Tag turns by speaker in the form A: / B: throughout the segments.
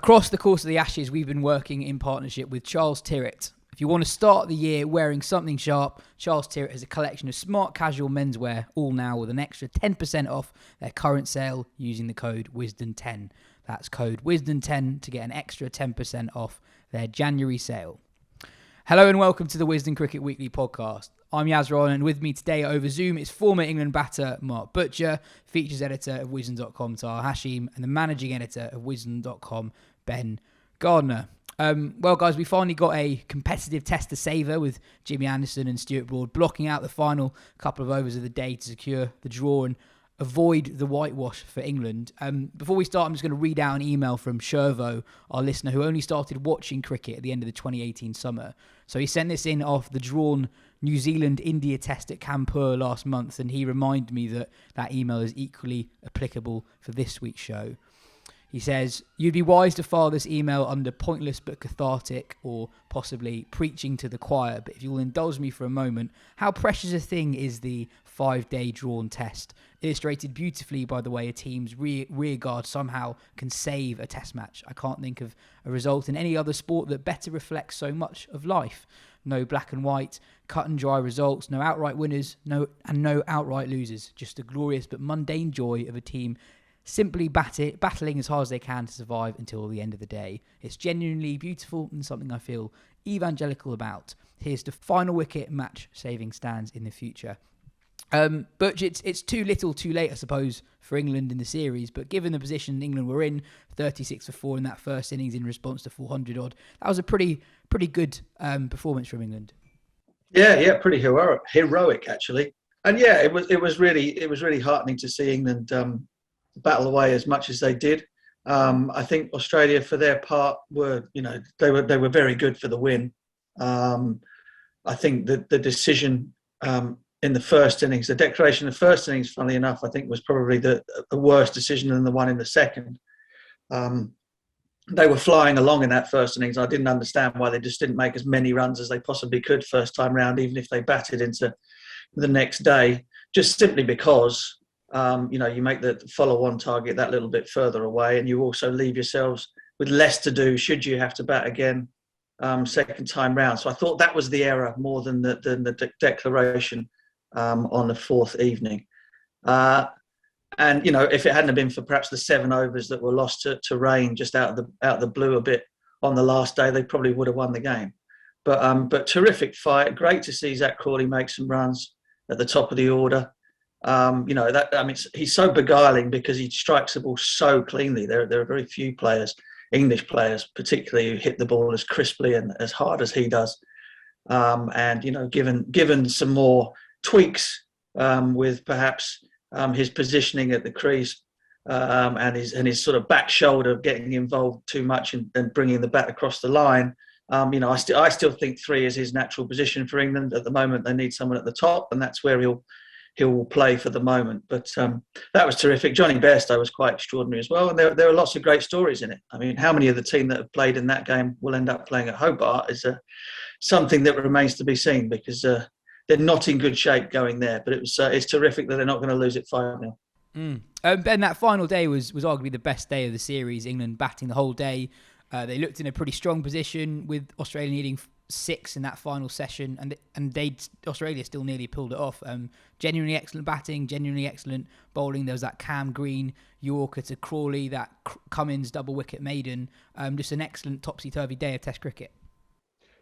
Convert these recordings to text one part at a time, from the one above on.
A: Across the course of the Ashes, we've been working in partnership with Charles Tyrwhitt. If you want to start the year wearing something sharp, Charles Tyrwhitt has a collection of smart casual menswear, all now with an extra 10% off their current sale using the code Wisden10. That's code Wisden10 to get an extra 10% off their January sale. Hello and welcome to the Wisden Cricket Weekly Podcast. I'm Yazron, and with me today over Zoom is former England batter Mark Butcher, features editor of Wisden.com Taha, Hashim, and the managing editor of Wisden.com Ben Gardner. Well, guys, we finally got a competitive test to savour with Jimmy Anderson and Stuart Broad blocking out the final couple of overs of the day to secure the draw and avoid the whitewash for England. Before we start, I'm just going to read out an email from Shervo, our listener, who only started watching cricket at the end of the 2018 summer. So he sent this in off the drawn New Zealand-India test at Kanpur last month, and he reminded me that that email is equally applicable for this week's show. He says, you'd be wise to file this email under pointless but cathartic, or possibly preaching to the choir, but if you'll indulge me for a moment, how precious a thing is the 5-day drawn test, illustrated beautifully by the way a team's rear guard somehow can save a test match. I can't think of a result in any other sport that better reflects so much of life. No black and white, cut and dry results, no outright winners, no outright losers. Just the glorious but mundane joy of a team simply battling as hard as they can to survive until the end of the day. It's genuinely beautiful and something I feel evangelical about. Here's the final wicket match-saving stands in the future. Butch, it's too little too late, I suppose, for England in the series, but given the position England were in, 36 for 4 in that first innings in response to 400 odd, that was a pretty good performance from England. Yeah,
B: pretty heroic actually. And yeah, it was really heartening to see England battle away as much as they did. I think Australia, for their part, were they were very good for the win. I think that the decision in the first innings, the declaration of the first innings, funnily enough, I think was probably the worse decision than the one in the second. They were flying along in that first innings. I didn't understand why they just didn't make as many runs as they possibly could first time round, even if they batted into the next day, just simply because you make the follow-on target that little bit further away, and you also leave yourselves with less to do should you have to bat again second time round. So I thought that was the error more than the declaration on the fourth evening. And if it hadn't have been for perhaps the 7 overs that were lost to rain just out of the blue a bit on the last day, they probably would have won the game. But terrific fight. Great to see Zach Crawley make some runs at the top of the order. He's so beguiling because he strikes the ball so cleanly. There are very few players, English players particularly, who hit the ball as crisply and as hard as he does. Given some more tweaks with perhaps his positioning at the crease and his sort of back shoulder getting involved too much and bringing the bat across the line. I still think 3 is his natural position for England. At the moment, they need someone at the top, and that's where he'll play for the moment. But that was terrific. Jonny Bairstow was quite extraordinary as well. And there are lots of great stories in it. I mean, how many of the team that have played in that game will end up playing at Hobart is something that remains to be seen, because they're not in good shape going there. But it's terrific that they're not going to lose it 5-0.
A: Ben, that final day was arguably the best day of the series. England batting the whole day. They looked in a pretty strong position, with Australia needing 6 in that final session, and Australia still nearly pulled it off. Genuinely excellent batting, genuinely excellent bowling. There was that Cam Green Yorker to Crawley, that Cummins double wicket maiden. Just an excellent topsy-turvy day of Test cricket.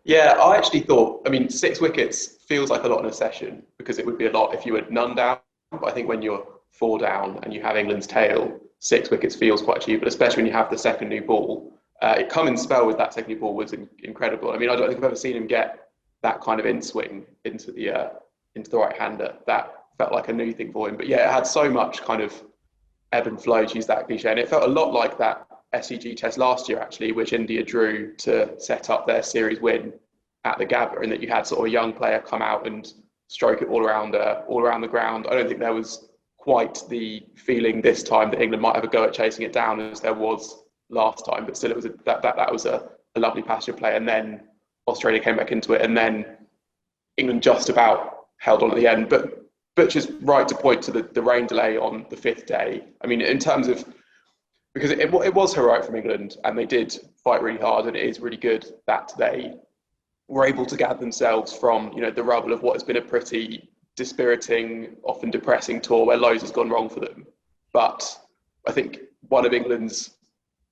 C: Yeah, I actually thought, 6 wickets feels like a lot in a session, because it would be a lot if you were none down. But I think when you're 4 down and you have England's tail, 6 wickets feels quite achievable, especially when you have the second new ball. Cummins' spell with that second new ball was incredible. I don't think I've ever seen him get that kind of in-swing into the right-hander. That felt like a new thing for him. But yeah, it had so much kind of ebb and flow, to use that cliche. And it felt a lot like that SCG test last year, actually, which India drew to set up their series win at the Gabba, in that you had sort of a young player come out and stroke it all around the ground. I don't think there was quite the feeling this time that England might have a go at chasing it down as there was last time, but still it was that was a lovely passage of play. And then Australia came back into it, and then England just about held on at the end. But Butcher's right to point to the rain delay on the 5th day. In terms of because it was heroic from England, and they did fight really hard, and it is really good that they were able to gather themselves from, the rubble of what has been a pretty dispiriting, often depressing tour where loads has gone wrong for them. But I think one of England's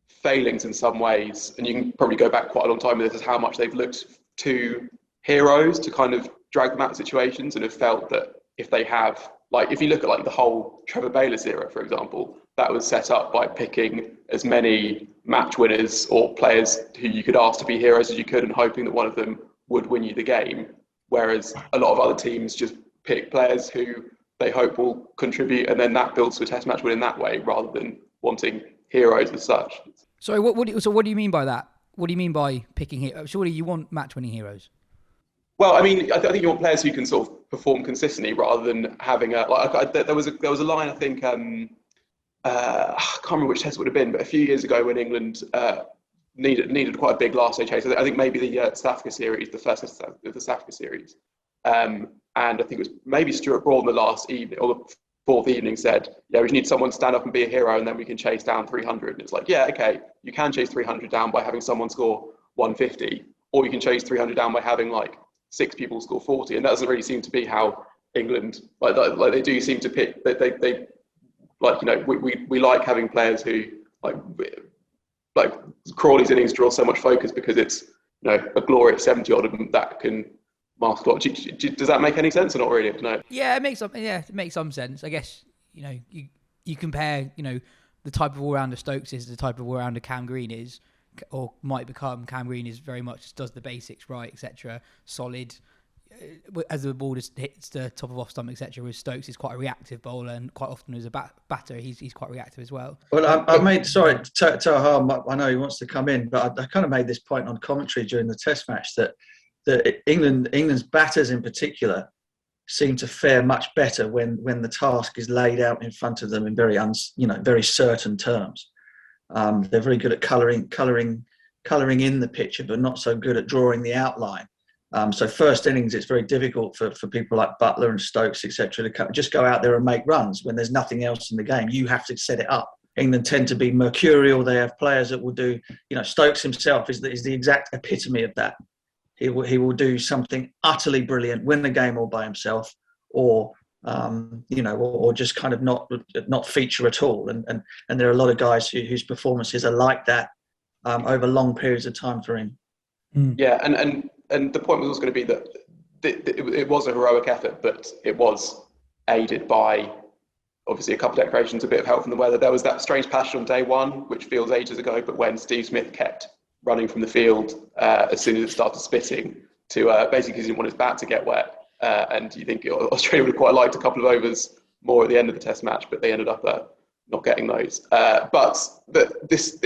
C: failings in some ways, and you can probably go back quite a long time with this, is how much they've looked to heroes to kind of drag them out of situations, and have felt that if they have, if you look at the whole Trevor Bayliss era, for example, that was set up by picking as many match winners or players who you could ask to be heroes as you could, and hoping that one of them would win you the game. Whereas a lot of other teams just pick players who they hope will contribute, and then that builds to a test match win in that way, rather than wanting heroes as such.
A: Sorry, what do you mean by that? What do you mean by picking heroes? Surely you want match-winning heroes.
C: Well, I mean, I think you want players who can sort of perform consistently, rather than having there was a line, I think, I can't remember which test it would have been, but a few years ago when England needed quite a big last-day chase. I think maybe the South Africa series, the first of the South Africa series, and I think it was maybe Stuart Broad in the last evening or the fourth evening said, we need someone to stand up and be a hero, and then we can chase down 300. And it's okay, you can chase 300 down by having someone score 150, or you can chase 300 down by having 6 people score 40, and that doesn't really seem to be how England they do seem to pick. They we like having players who Crawley's innings draw so much focus because it's a glorious 70 odd of them that can mask a lot. Does that make any sense or not really? No.
A: Yeah, it makes some sense. I guess you compare the type of all-rounder Stokes is, the type of all-rounder Cam Green is, or might become. Cam Green is very much does the basics right, etc. Solid. As the ball just hits the top of off stump, etc. Whereas Stokes is quite a reactive bowler, and quite often as a batter, he's quite reactive as well.
B: Well, I made Taha. I know he wants to come in, but I kind of made this point on commentary during the Test match that England's batters in particular seem to fare much better when the task is laid out in front of them in very certain terms. They're very good at colouring in the picture, but not so good at drawing the outline. So first innings, it's very difficult for people like Buttler and Stokes, etc., to just go out there and make runs when there's nothing else in the game. You have to set it up. England tend to be mercurial. They have players that will do. Stokes himself is the exact epitome of that. He will do something utterly brilliant, win the game all by himself, or just kind of not feature at all. And there are a lot of guys whose performances are like that over long periods of time for him.
C: Yeah, and the point was also going to be that it was a heroic effort, but it was aided by obviously a couple of decorations, a bit of help from the weather. There was that strange patch on day one, which feels ages ago, but when Steve Smith kept running from the field as soon as it started spitting to basically because he didn't want his bat to get wet. And you think Australia would have quite liked a couple of overs more at the end of the Test match, but they ended up not getting those. But this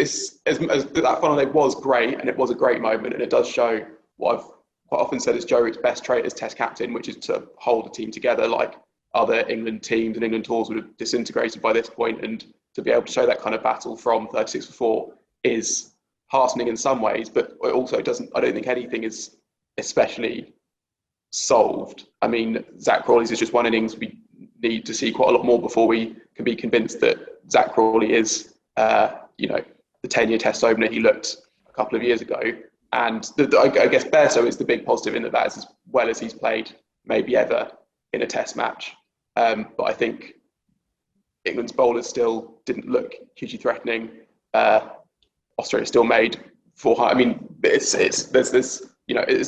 C: as that final day was great, and it was a great moment, and it does show what I've quite often said is Joe Root's best trait as Test captain, which is to hold a team together. Like other England teams and England tours would have disintegrated by this point, and to be able to show that kind of battle from 36 for 4 is heartening in some ways, but it also doesn't. I don't think anything is especially solved. I mean, Zach Crawley's is just one innings. We need to see quite a lot more before we can be convinced that Zach Crawley is, the 10-year Test opener he looked a couple of years ago. And I guess Bairstow is the big positive in that is as well as he's played maybe ever in a Test match. But I think England's bowlers still didn't look hugely threatening. Australia still made 400. I mean, there's it's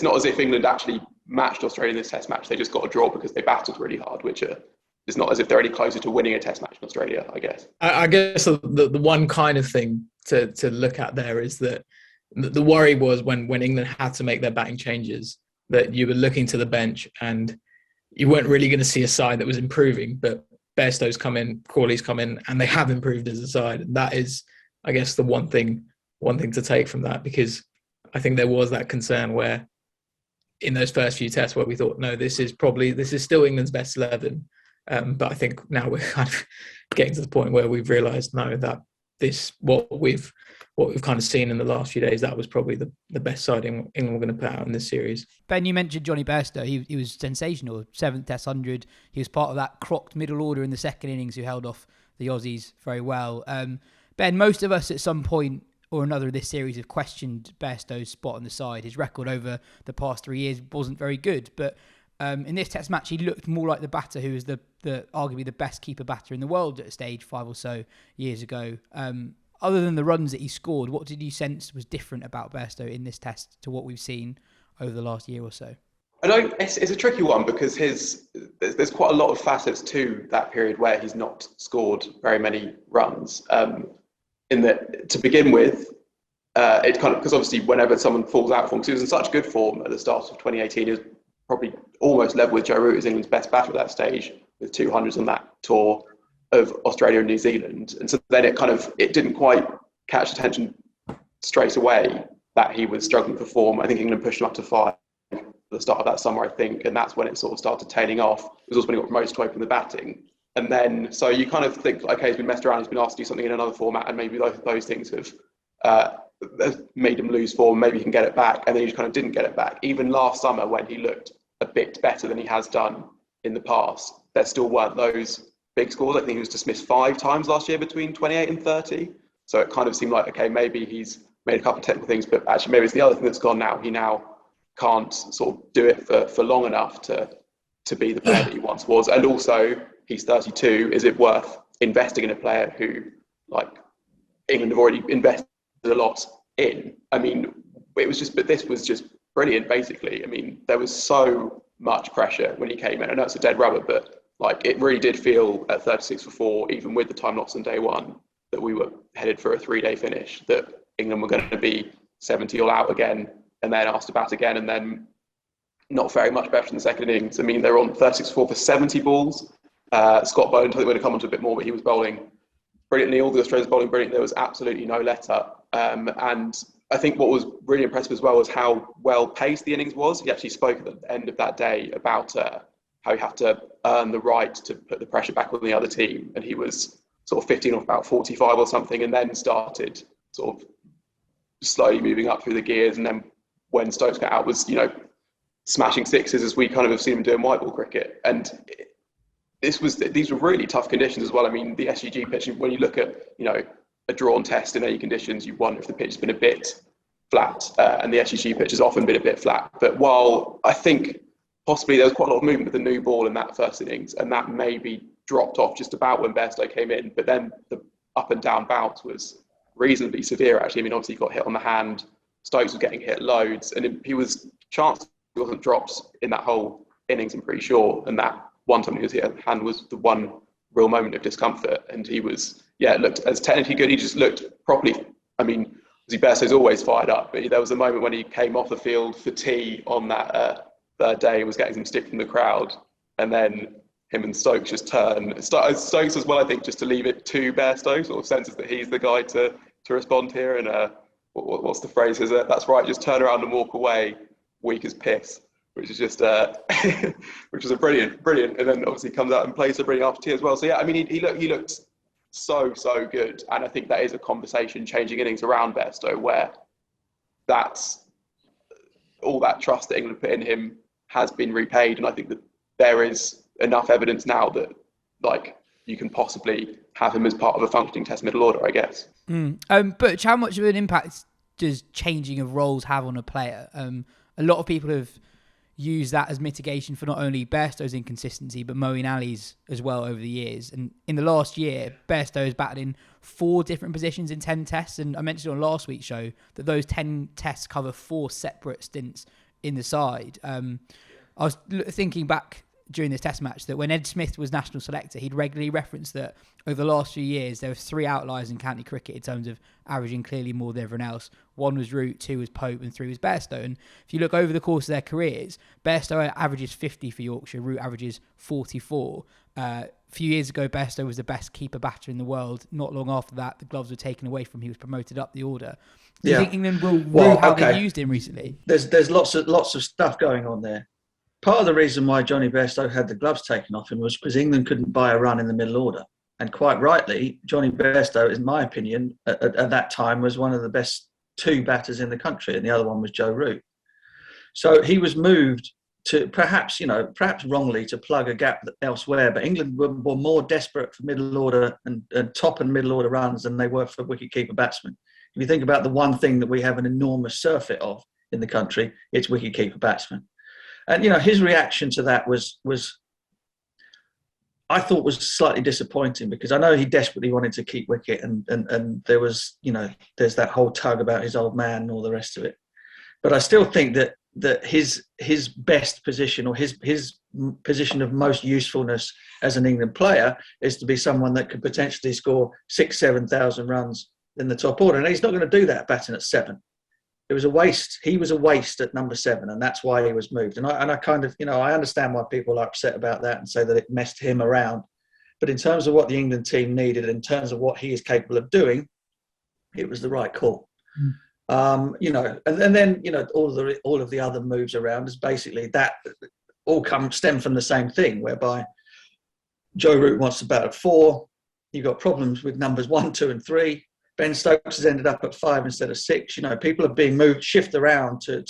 C: not as if England actually matched Australia in this Test match. They just got a draw because they battled really hard, which is not as if they're any closer to winning a Test match in Australia, I guess.
D: I guess the one kind of thing to look at there is that the worry was when England had to make their batting changes, that you were looking to the bench and you weren't really going to see a side that was improving. But Bairstow's come in, Crawley's come in, and they have improved as a side. And that is, I guess, the one thing to take from that, because I think there was that concern where in those first few tests where we thought, no, this is still England's best 11. But I think now we're kind of getting to the point where we've realised, no, that what we've kind of seen in the last few days, that was probably the best side England were going to put out in this series.
A: Ben, you mentioned Jonny Bairstow. He was sensational. 7th Test 100. He was part of that crocked middle order in the second innings who held off the Aussies very well. Ben, most of us at some point or another of this series have questioned Bairstow's spot on the side. His record over the past 3 years wasn't very good, but in this Test match, he looked more like the batter who was the arguably the best keeper batter in the world at a stage 5 or so years ago. Other than the runs that he scored, what did you sense was different about Bairstow in this Test to what we've seen over the last year or so?
C: I know it's a tricky one because there's quite a lot of facets to that period where he's not scored very many runs. In that, to begin with, it kind of, because obviously whenever someone falls out of form, because he was in such good form at the start of 2018, he was probably almost level with Joe Root as England's best batter at that stage, with 200s on that tour of Australia and New Zealand. And so then it didn't quite catch attention straight away that he was struggling for form. I think England pushed him up to 5 at the start of that summer, I think, and that's when it sort of started tailing off. It was also when he got promoted to open the batting. And then, so you kind of think, okay, he's been messed around, he's been asked to do something in another format, and maybe those things have made him lose form, maybe he can get it back, and then he just kind of didn't get it back. Even last summer, when he looked a bit better than he has done in the past, there still weren't those big scores. I think he was dismissed 5 times last year between 28 and 30. So it kind of seemed like, okay, maybe he's made a couple of technical things, but actually maybe it's the other thing that's gone now. He now can't sort of do it for long enough to be the player that he once was. And also, he's 32. Is it worth investing in a player who, like, England have already invested a lot in? I mean, but this was just brilliant, basically. I mean, there was so much pressure when he came in. I know it's a dead rubber, but like, it really did feel at 36 for 4, even with the time loss on day one, that we were headed for a 3-day finish, that England were going to be 70 all out again, and then asked to bat again, and then not very much better in the second innings. I mean, they were on 36 for 4 for 70 balls. Scott Boland, I think we're going to come on to a bit more, but he was bowling brilliantly. All the Australians bowling brilliant. There was absolutely no let-up. And I think what was really impressive as well was how well-paced the innings was. He actually spoke at the end of that day about how you have to earn the right to put the pressure back on the other team. And he was sort of 15 off about 45 or something, and then started sort of slowly moving up through the gears. And then when Stokes got out, was, smashing sixes as we kind of have seen him do in white ball cricket. And these were really tough conditions as well. I mean, the SCG pitch, when you look at, a drawn test in any conditions, you wonder if the pitch has been a bit flat, and the SCG pitch has often been a bit flat. But while I think possibly there was quite a lot of movement with the new ball in that first innings, and that maybe dropped off just about when Bairstow came in, but then the up and down bounce was reasonably severe, actually. I mean, obviously he got hit on the hand, Stokes was getting hit loads, and he wasn't dropped in that whole innings, I'm pretty sure, and that one time he was hit on the hand was the one real moment of discomfort, and he was, looked as technically good. He just looked properly, I mean, Bairstow's always fired up, but there was a moment when he came off the field for tea on that third day, was getting some stick from the crowd, and then him and Stokes just turn. Stokes as well, I think, just to leave it to Bairstow, sort of senses that he's the guy to respond here, and what's the phrase, is it? That's right, just turn around and walk away, weak as piss, which is just, which was a brilliant, and then obviously comes out and plays a brilliant after tea as well. So yeah, I mean, he looked so good, and I think that is a conversation changing innings around Bairstow, where that's all that trust that England put in him has been repaid, and I think that there is enough evidence now that, like, you can possibly have him as part of a functioning Test middle order, I guess.
A: But how much of an impact does changing of roles have on a player? A lot of people have used that as mitigation for not only Bairstow's inconsistency, but Moeen Ali's as well over the years. And in the last year, Bairstow has batted in 4 different positions in 10 tests. And I mentioned on last week's show that those 10 tests cover 4 separate stints in the side. I was thinking back during this Test match that when Ed Smith was national selector, he'd regularly reference that over the last few years, there were 3 outliers in county cricket in terms of averaging clearly more than everyone else. 1 was Root, 2 was Pope, and 3 was Bairstow. And if you look over the course of their careers, Bairstow averages 50 for Yorkshire, Root averages 44. A few years ago, Bairstow was the best keeper batter in the world. Not long after that, the gloves were taken away from him. He was promoted up the order. Do you think England will rue how they've used him recently?
B: There's lots of stuff going on there. Part of the reason why Jonny Bairstow had the gloves taken off him was because England couldn't buy a run in the middle order. And quite rightly, Jonny Bairstow, in my opinion, at that time was one of the best 2 batters in the country, and the other one was Joe Root. So he was moved to perhaps wrongly, to plug a gap elsewhere. But England were more desperate for middle order and top and middle order runs than they were for wicket-keeper batsmen. If you think about the one thing that we have an enormous surfeit of in the country, it's wicket-keeper batsmen. And, his reaction to that was I thought was slightly disappointing, because I know he desperately wanted to keep wicket, and there was, there's that whole tug about his old man and all the rest of it. But I still think that his best position, or his position of most usefulness as an England player, is to be someone that could potentially score 6,000-7,000 runs in the top order. And he's not going to do that batting at 7. It was a waste. He was a waste at number 7, and that's why he was moved. And I kind of, I understand why people are upset about that and say that it messed him around. But in terms of what the England team needed, in terms of what he is capable of doing, it was the right call. And then all of the other moves around is basically that all stem from the same thing, whereby Joe Root wants to bat at 4. You've got problems with numbers 1, 2, and 3. Ben Stokes has ended up at 5 instead of 6. People are being moved, shift around to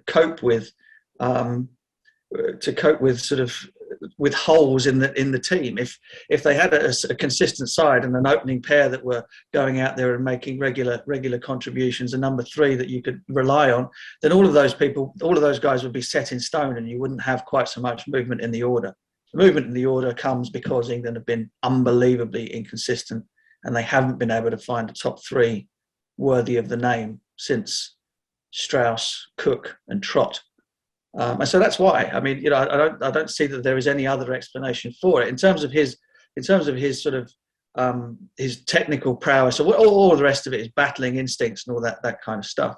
B: cope with with holes in the team. If they had a consistent side and an opening pair that were going out there and making regular contributions, a number 3 that you could rely on, then all of those guys would be set in stone, and you wouldn't have quite so much movement in the order. The movement in the order comes because England have been unbelievably inconsistent, and they haven't been able to find a top 3 worthy of the name since Strauss, Cook, and Trott. And so that's why. I mean, I don't see that there is any other explanation for it in terms of his sort of his technical prowess. So all the rest of it is battling instincts and all that kind of stuff.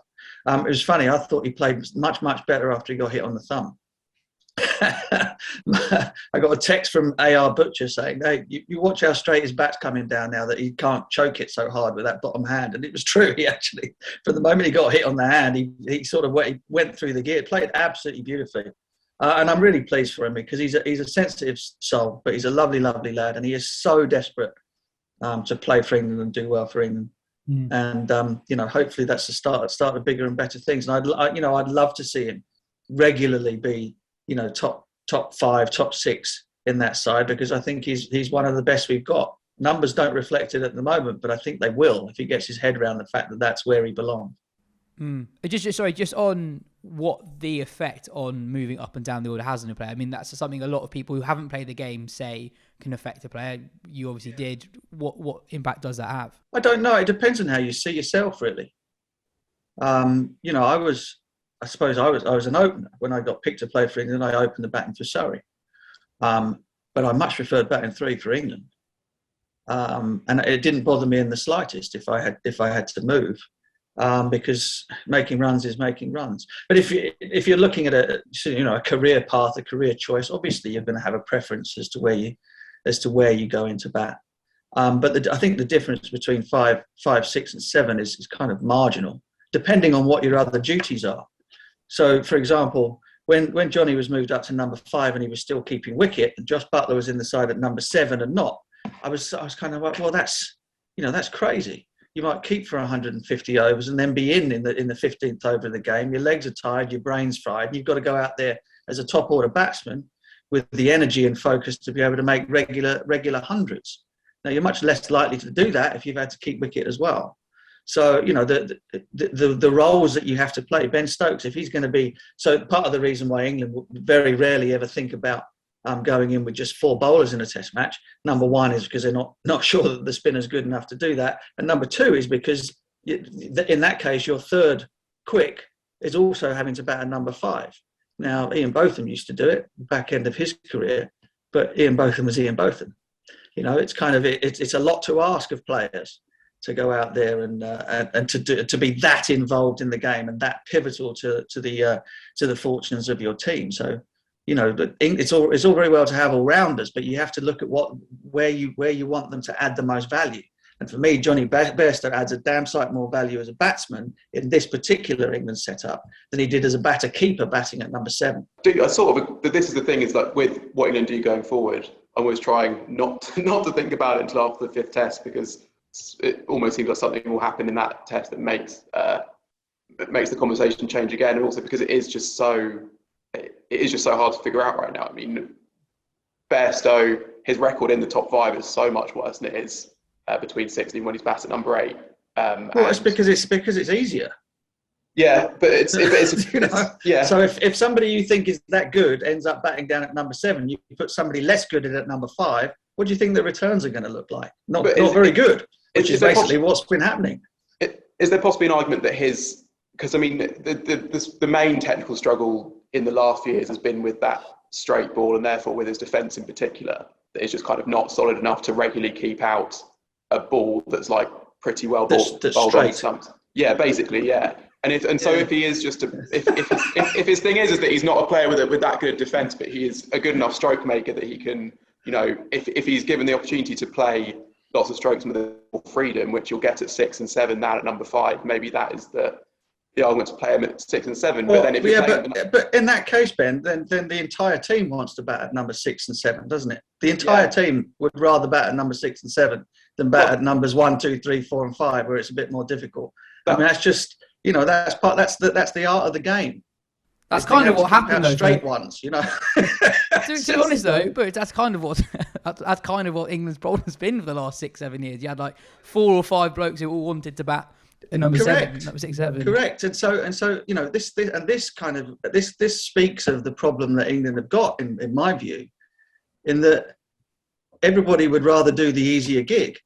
B: It was funny. I thought he played much better after he got hit on the thumb. I got a text from AR Butcher saying, "Hey, you watch how straight his bat's coming down now, that he can't choke it so hard with that bottom hand." And it was true. He actually, from the moment he got hit on the hand, he sort of went through the gear, played absolutely beautifully. And I'm really pleased for him, because he's a sensitive soul, but he's a lovely lad, and he is so desperate to play for England and do well for England. And hopefully that's the start of bigger and better things. And I'd love to see him regularly be top 5, top 6 in that side, because I think he's one of the best we've got. Numbers don't reflect it at the moment, but I think they will if he gets his head around the fact that that's where he belongs.
A: Just on what the effect on moving up and down the order has on a player. I mean, that's something a lot of people who haven't played the game say can affect a player. You obviously did. What impact does that have?
B: I don't know. It depends on how you see yourself, really. I suppose I was an opener. When I got picked to play for England, I opened the batting for Surrey. But I much preferred batting 3 for England. And it didn't bother me in the slightest if I had to move, because making runs is making runs. But if you're looking at a career path, a career choice, obviously you're going to have a preference as to where you go into bat. But I think the difference between 5, 6, and 7 is kind of marginal, depending on what your other duties are. So, for example, when Jonny was moved up to number 5 and he was still keeping wicket, and Josh Buttler was in the side at number 7 and not, I was kind of like, well, that's crazy. You might keep for 150 overs and then be in the 15th over of the game. Your legs are tired, your brain's fried, and you've got to go out there as a top order batsman with the energy and focus to be able to make regular hundreds. Now, you're much less likely to do that if you've had to keep wicket as well. So, the roles that you have to play, Ben Stokes, if he's going to be... So part of the reason why England very rarely ever think about going in with just 4 bowlers in a test match, number 1 is because they're not sure that the spinner's good enough to do that. And number 2 is because in that case, your third quick is also having to bat at number 5. Now, Ian Botham used to do it, back end of his career, but Ian Botham was Ian Botham. It's kind of... It's a lot to ask of players to go out there and to be that involved in the game and that pivotal to the fortunes of your team. So, it's all very well to have all rounders, but you have to look at where you want them to add the most value. And for me, Jonny Bairstow adds a damn sight more value as a batsman in this particular England setup than he did as a batter-keeper batting at number 7.
C: This is the thing, is like with what England do going forward, I'm always trying not to think about it until after the 5th test, because it almost seems like something will happen in that test that makes the conversation change again, and also because it is just so it is just so hard to figure out right now. I mean, Bairstow, his record in the top 5 is so much worse than it is between 16 when he's batting at number 8.
B: Well, it's because it's easier.
C: Yeah, but it's
B: you know.
C: Yeah.
B: So if somebody you think is that good ends up batting down at number 7, you put somebody less good in at number 5. What do you think the returns are going to look like? Not very good, which is basically what's been happening.
C: Is there possibly an argument that because I mean the main technical struggle in the last few years has been with that straight ball, and therefore with his defence in particular, that is just kind of not solid enough to regularly keep out a ball that's like pretty well bowled on stumps. Yeah, basically, yeah. So if he is just if his thing is that he's not a player with that good defence, but he is a good enough stroke maker that he can, you know, if he's given the opportunity to play lots of strokes with freedom, which you'll get at 6 and 7 now at number 5, maybe that is the argument to play him at 6 and 7.
B: Well,
C: but then
B: but in that case, Ben, then the entire team wants to bat at number 6 and 7, doesn't it? The entire team would rather bat at number 6 and 7 than bat at numbers 1, 2, 3, 4, and 5, where it's a bit more difficult. I mean, that's just, you know, that's the art of the game.
A: That's kind of what happened, though.
B: Straight ones, you know.
A: To be honest, though, but that's kind of what England's problem has been for the last 6-7 years. You had like 4 or 5 blokes who all wanted to bat at number 7, number 6, 7.
B: Correct, and so you know this speaks of the problem that England have got, in my view, in that everybody would rather do the easier gig.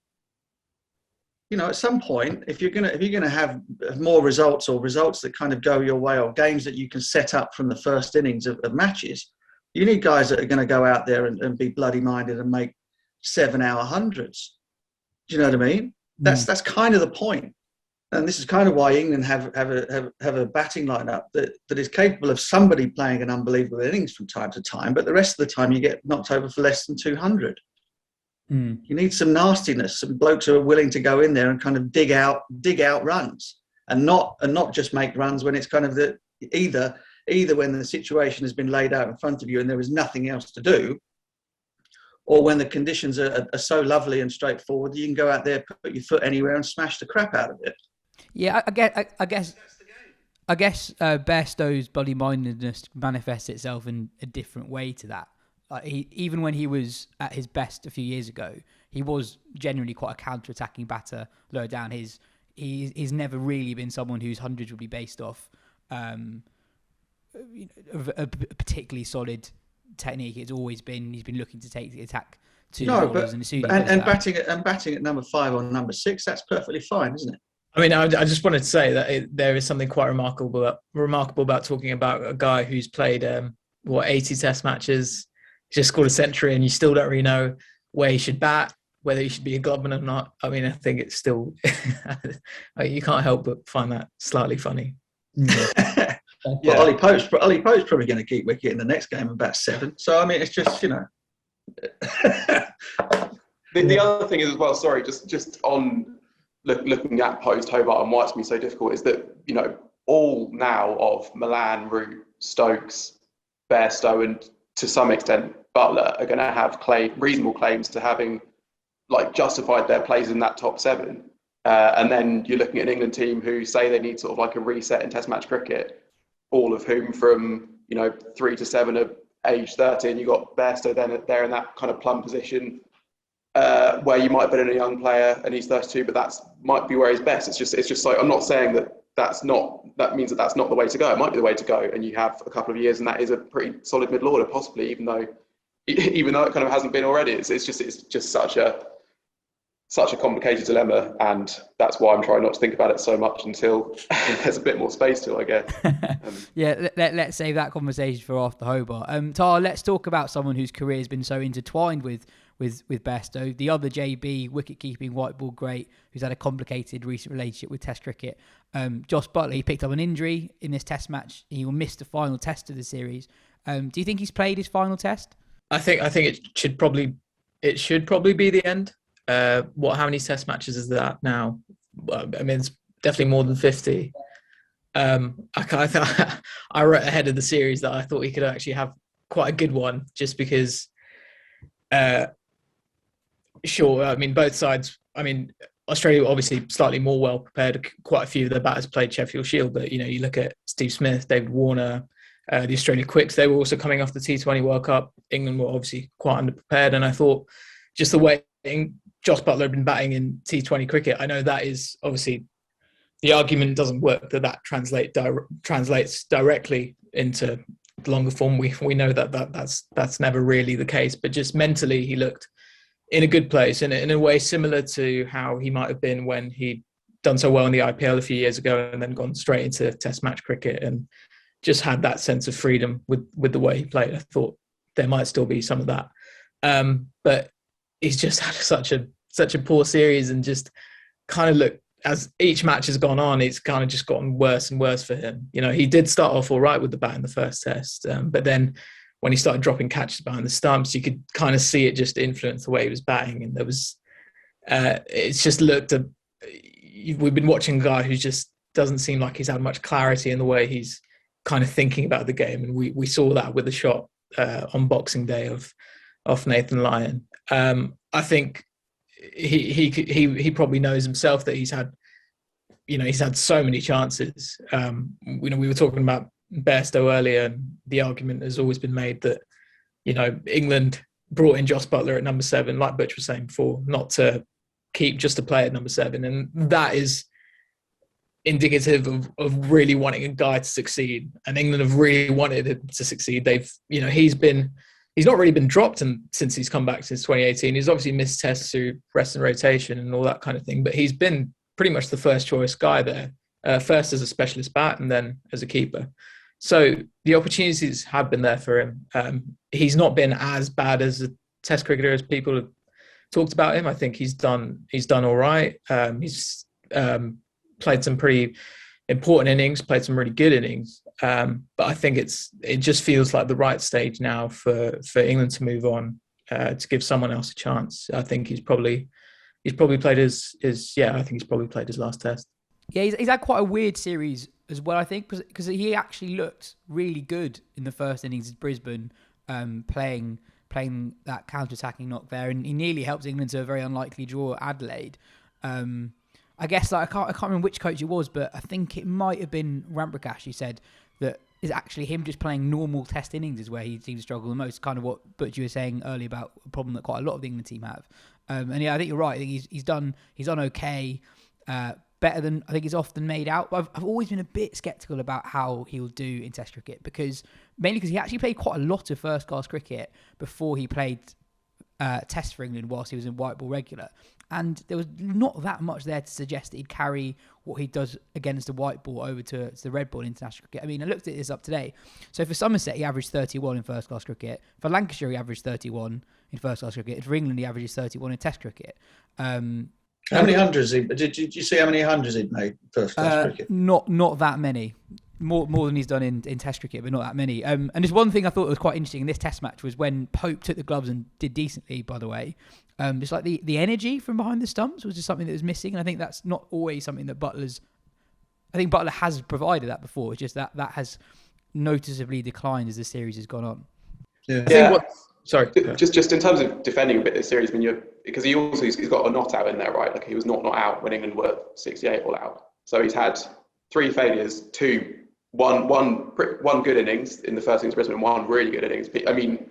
B: You know, at some point, if you're gonna have more results, or results that kind of go your way, or games that you can set up from the first innings of matches, you need guys that are going to go out there and be bloody minded and make 7-hour hundreds. Do you know what I mean? That's kind of the point, and this is kind of why England have a batting lineup that is capable of somebody playing an unbelievable innings from time to time, but the rest of the time you get knocked over for less than 200. You need some nastiness, some blokes who are willing to go in there and kind of dig out runs, and not just make runs when it's kind of either when the situation has been laid out in front of you and there is nothing else to do, or when the conditions are so lovely and straightforward you can go out there, put your foot anywhere and smash the crap out of it.
A: Yeah, I guess Bairstow's bloody-mindedness manifests itself in a different way to that. Even when he was at his best a few years ago, he was generally quite a counter-attacking batter lower down. He's never really been someone whose hundreds would be based off a particularly solid technique. He's been looking to take the attack to bowlers,
B: and batting at number 5 or number 6. That's perfectly fine, isn't it?
D: I mean, I just wanted to say that there is something quite remarkable about talking about a guy who's played 80 Test matches. Just scored a century, and you still don't really know where he should bat, whether he should be a Globman or not. I mean, I think it's still you can't help but find that slightly funny.
B: Yeah. Well, Ollie Pope's probably going to keep wicket in the next game and bat 7. So I mean, it's just, you know.
C: The other thing is as well. Sorry, just on looking at post Hobart and why it's been so difficult is that, you know, all now of Milan, Root, Stokes, Bairstow, and to some extent Buttler are going to have reasonable claims to having like justified their place in that top 7. And then you're looking at an England team who say they need sort of like a reset in Test match cricket, all of whom from, you know, 3 to 7 are age 13. You've got Bairstow then there in that kind of plum position where you might put in a young player and he's 32, but that might be where he's best. It's just like, I'm not saying that means that's not the way to go. It might be the way to go, and you have a couple of years, and that is a pretty solid middle order, possibly, even though it kind of hasn't been already. It's just such a complicated dilemma, and that's why I'm trying not to think about it so much until there's a bit more space to, I guess.
A: Yeah, let's save that conversation for after Hobart. Taha, let's talk about someone whose career has been so intertwined with Bairstow, the other JB, wicket-keeping white ball great, who's had a complicated recent relationship with Test cricket. Jos Buttler, he picked up an injury in this Test match. He will miss the final Test of the series. Do you think he's played his final Test? I think it should probably be the end. How many Test matches is that now? I mean, it's definitely more than 50. I wrote ahead of the series that I thought he could actually have quite a good one, just because. Sure, I mean, both sides. I mean, Australia obviously slightly more well prepared. Quite a few of their batters played Sheffield Shield, but, you know, you look at Steve Smith, David Warner,
D: the Australia Quicks. They were also coming off the T20 World Cup. England were obviously quite underprepared, and I thought just the way Josh Buttler had been batting in T20 cricket, I know that is obviously the argument doesn't work that translates directly into the longer form. We know that's never really the case, but just mentally he looked in a good place, in a way similar to how he might have been when he'd done so well in the IPL a few years ago and then gone straight into Test match cricket and just had that sense of freedom with the way he played. I thought there might still be some of that, but he's just had such a poor series, and just kind of looked, as each match has gone on, it's kind of just gotten worse and worse for him. You know, he did start off all right with the bat in the first test, but then when he started dropping catches behind the stumps, you could kind of see it just influence the way he was batting. And there was, it's just looked at, we've been watching a guy who just doesn't seem like he's had much clarity in the way he's kind of thinking about the game. And we saw that with the shot on Boxing Day off Nathan Lyon. I think he probably knows himself that he's had so many chances. We were talking about Bairstow earlier, and the argument has always been made that, you know, England brought in Josh Buttler at number 7, like Butch was saying before, not to keep just a player at number 7. And that is indicative of really wanting a guy to succeed. And England have really wanted him to succeed. He's not really been dropped since he's come back since 2018. He's obviously missed tests through rest and rotation and all that kind of thing, but he's been pretty much the first choice guy there, first as a specialist bat and then as a keeper. So the opportunities have been there for him. He's not been as bad as a Test cricketer as people have talked about him. I think he's done all right. He's played some pretty important innings, played some really good innings. But I think it just feels like the right stage now for England to move on, to give someone else a chance. I think he's probably played his last test.
A: Yeah, he's had quite a weird series as well, I think, because he actually looked really good in the first innings at Brisbane, playing that counter-attacking knock there, and he nearly helped England to a very unlikely draw at Adelaide. I guess I can't remember which coach it was, but I think it might have been Ramprakash who said that is actually him just playing normal test innings is where he seems to struggle the most, kind of what Butch you were saying earlier about a problem that quite a lot of the England team have. And yeah, I think you're right. I think he's done okay, better than I think he's often made out. But I've always been a bit sceptical about how he'll do in Test cricket, mainly because he actually played quite a lot of first class cricket before he played Test for England whilst he was in white ball regular. And there was not that much there to suggest that he'd carry what he does against the white ball over to the red ball in international cricket. I mean, I looked at this up today. So for Somerset, he averaged 31 in first class cricket. For Lancashire, he averaged 31 in first class cricket. And for England, he averages 31 in Test cricket.
B: How many hundreds? Did you see how many hundreds he'd made first class cricket?
A: Not that many. More than he's done in Test cricket, but not that many. And just one thing I thought was quite interesting in this Test match was when Pope took the gloves and did decently, by the way. Just like the energy from behind the stumps was just something that was missing. And I think that's not always something that Buttler has provided that before. It's just that has noticeably declined as the series has gone on.
C: Yeah. Sorry. Just in terms of defending a bit this series, because he's got a not out in there, right? Like he was not out when England were 68 all out. So he's had 3 failures, one good innings in the first innings, Brisbane, and 1 really good innings. I mean,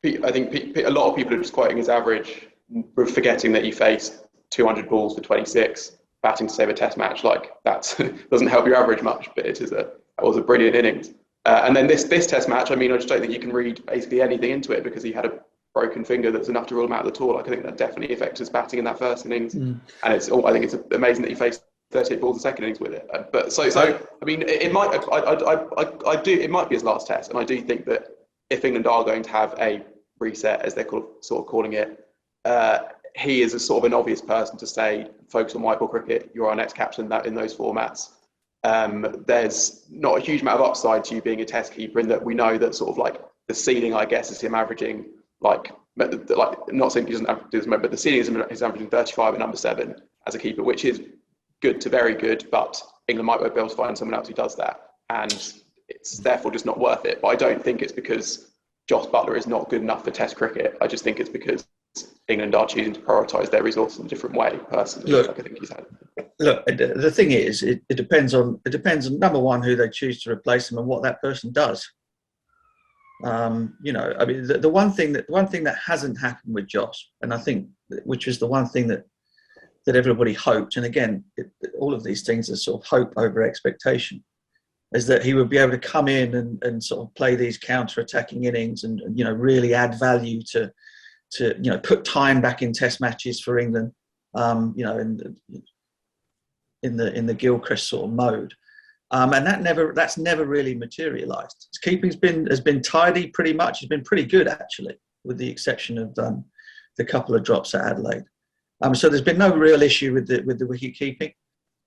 C: I think a lot of people are just quoting his average, forgetting that he faced 200 balls for 26, batting to save a Test match. Like that doesn't help your average much, but that was a brilliant innings. And then this Test match, I just don't think you can read basically anything into it because he had a broken finger that's enough to rule him out of the tour. Like I think that definitely affected his batting in that first innings, and I think it's amazing that he faced 38 balls in the second innings with it. But so I mean, it might. It might be his last Test, and I do think that if England are going to have a reset, as they're sort of calling it, he is a sort of an obvious person to say, focus on white ball cricket. You're our next captain in those formats. There's not a huge amount of upside to you being a Test keeper in that we know that sort of like the ceiling, I guess, is him averaging like not saying he doesn't average this, but the ceiling is averaging 35 at number 7 as a keeper, which is good to very good, but England might be able to find someone else who does that, and it's therefore just not worth it. But I don't think it's because Josh Buttler is not good enough for Test cricket. I just think it's because England are choosing to prioritise their resources in a different way, personally. I think he's had.
B: Look, the thing is, it depends on number one, who they choose to replace him and what that person does. You know, I mean, the one thing that hasn't happened with Josh, and I think which was the one thing that everybody hoped, and again, all of these things are sort of hope over expectation, is that he would be able to come in and sort of play these counter-attacking innings and you know, really add value to you know, put time back in Test matches for England, you know, in the Gilchrist sort of mode. And that's never really materialised. His keeping has been tidy pretty much. It's been pretty good actually, with the exception of the couple of drops at Adelaide. So there's been no real issue with the wicket keeping.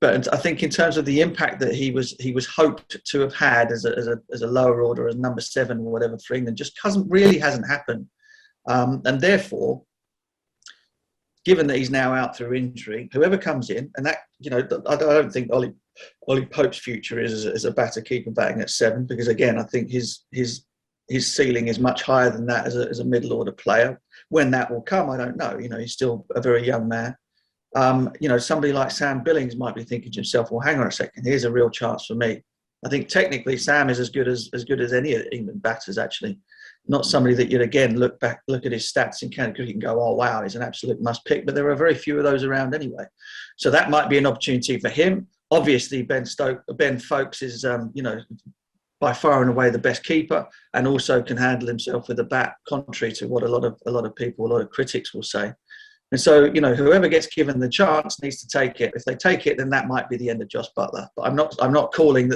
B: But I think in terms of the impact that he was hoped to have had as a lower order, as number 7 or whatever for England, just hasn't happened. And therefore, given that he's now out through injury, whoever comes in, and that, you know, I don't think Ollie Pope's future is as a batter keeper batting at 7, because again, I think his ceiling is much higher than that as a middle order player. When that will come, I don't know. You know, he's still a very young man. You know, somebody like Sam Billings might be thinking to himself, well, hang on a second, here's a real chance for me. I think technically Sam is as good as any of England batters, actually. Not somebody that you'd again look at his stats in county cricket and go, oh wow, he's an absolute must pick. But there are very few of those around anyway. So that might be an opportunity for him. Obviously, Ben Foakes is you know, by far and away the best keeper, and also can handle himself with a bat, contrary to what a lot of critics will say. And so, you know, whoever gets given the chance needs to take it. If they take it, then that might be the end of Josh Buttler. But I'm not calling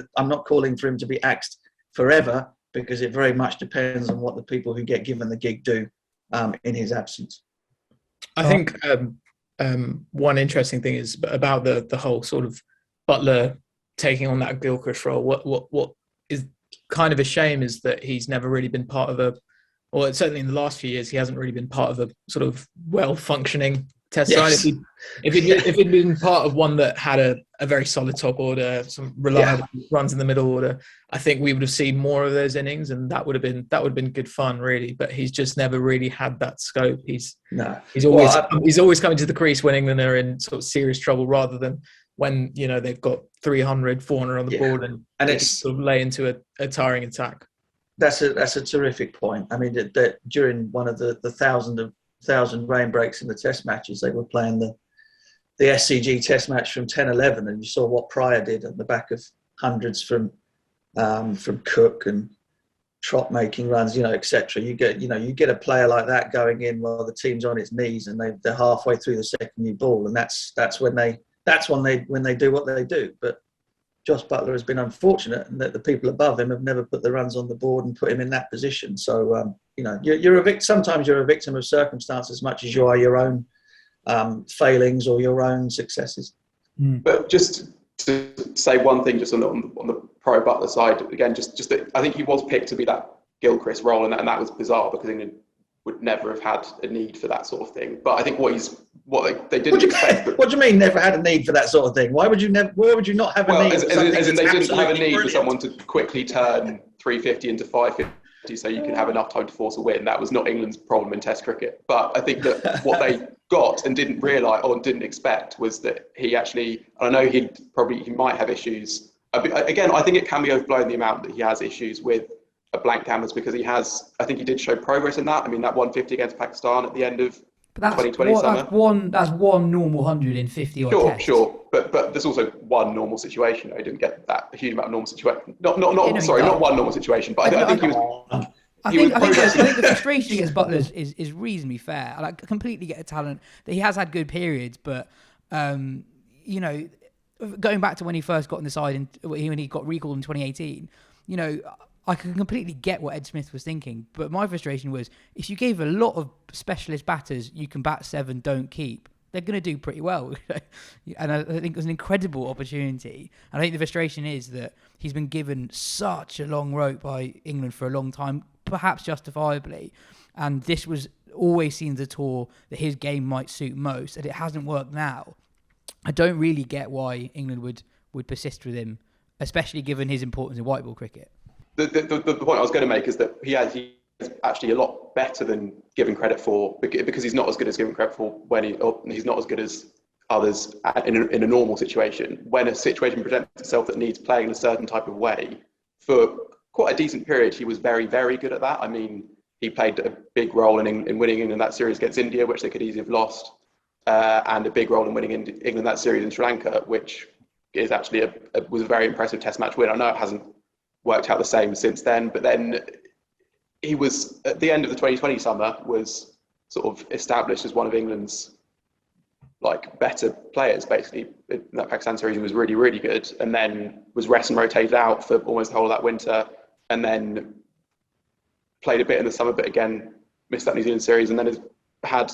B: for him to be axed forever, because it very much depends on what the people who get given the gig do in his absence.
D: I think one interesting thing is about the whole sort of Buttler taking on that Gilchrist role. What is kind of a shame is that he's never really been part of or certainly in the last few years, he hasn't really been part of a sort of well-functioning Test side. If he'd been part of one that had a very solid top order, some reliable runs in the middle order, I think we would have seen more of those innings, and that would have been good fun, really. But he's just never really had that scope. He's always coming to the crease when England are in sort of serious trouble, rather than when, you know, they've got 300, 400 on the board and it's sort of lay into a tiring attack.
B: That's a terrific point. I mean, that during one of the thousand rain breaks in the Test matches, they were playing the SCG Test match from 10-11, and you saw what Pryor did on the back of hundreds from Cook and Trott making runs, you know, etc. You get a player like that going in while the team's on its knees and they're halfway through the second new ball, and that's when they do what they do. But Josh Buttler has been unfortunate, and that the people above him have never put the runs on the board and put him in that position. So, you know, sometimes you're a victim of circumstance as much as you are your own failings or your own successes.
C: But just to say one thing, just on the pro Buttler side, again, just that I think he was picked to be that Gilchrist role, and that was bizarre, because England would never have had a need for that sort of thing. But I think they didn't expect.
B: What do you mean never had a need for that sort of thing? Why would you not have a need?
C: As in they didn't have a need for someone to quickly turn 350 into 550 so you can have enough time to force a win. That was not England's problem in Test cricket. But I think that what they got and didn't realise or didn't expect was that he actually, I know he might have issues. Again, I think it can be overblown, the amount that he has issues with a blank canvas, because I think he did show progress in that. I mean, that 150 against Pakistan at the end of 2020 summer.
A: That's one normal 150 or
C: Sure. But there's also one normal situation. He didn't get a huge amount of normal situation. Not one normal situation, but I think he was. I think
A: the frustration against Buttler is reasonably fair. I completely get the talent that he has had good periods, but you know, going back to when he first got on the side and when he got recalled in 2018, you know, I can completely get what Ed Smith was thinking, but my frustration was, if you gave a lot of specialist batters, you can bat 7, don't keep, they're going to do pretty well. And I think it was an incredible opportunity. And I think the frustration is that he's been given such a long rope by England for a long time, perhaps justifiably. And this was always seen as a tour that his game might suit most, and it hasn't worked now. I don't really get why England would persist with him, especially given his importance in white ball cricket.
C: The point I was going to make is that he's actually a lot better than given credit for, because he's not as good as given credit for he's not as good as others in a normal situation. When a situation presents itself that needs playing in a certain type of way, for quite a decent period, he was very, very good at that. I mean, he played a big role in winning England that series against India, which they could easily have lost, and a big role in winning England that series in Sri Lanka, which is actually was a very impressive Test match win. I know it hasn't worked out the same since then, but then he was, at the end of the 2020 summer, was sort of established as one of England's better players. Basically, in that Pakistan series, he was really, really good, and then was rest and rotated out for almost the whole of that winter, and then played a bit in the summer, but again missed that New Zealand series, and then has had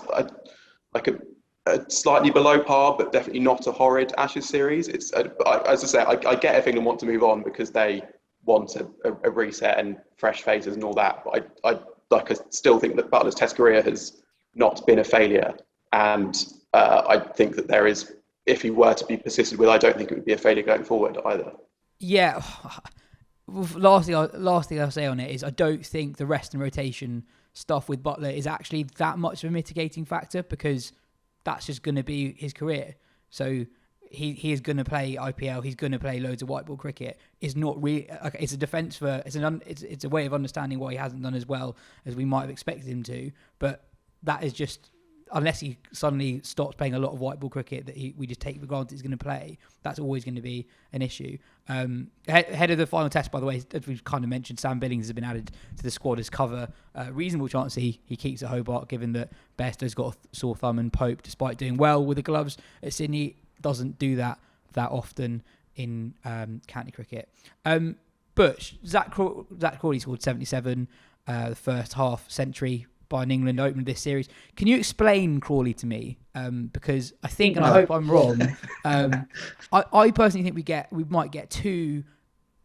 C: a slightly below par, but definitely not a horrid Ashes series. It's as I say, I get if England want to move on because they want a reset and fresh faces and all that, but I still think that Buttler's Test career has not been a failure, and I think that there is, if he were to be persisted with, I don't think it would be a failure going forward either.
A: Yeah. Last thing I'll say on it is I don't think the rest and rotation stuff with Buttler is actually that much of a mitigating factor, because that's just going to be his career. So he is going to play IPL. He's going to play loads of white ball cricket. It's not really. It's a defence for. It's a way of understanding why he hasn't done as well as we might have expected him to. But that is just, unless he suddenly stops playing a lot of white ball cricket that we just take for granted he's going to play, that's always going to be an issue. Ahead of the final test, by the way, as we've kind of mentioned, Sam Billings has been added to the squad as cover. Reasonable chance he keeps at Hobart, given that Bairstow's got a sore thumb, and Pope, despite doing well with the gloves at Sydney, doesn't do that often in county cricket. But Zach Crawley scored 77, the first half century by an England opener this series. Can you explain Crawley to me? Because I think, and I hope I'm wrong, I personally think we might get too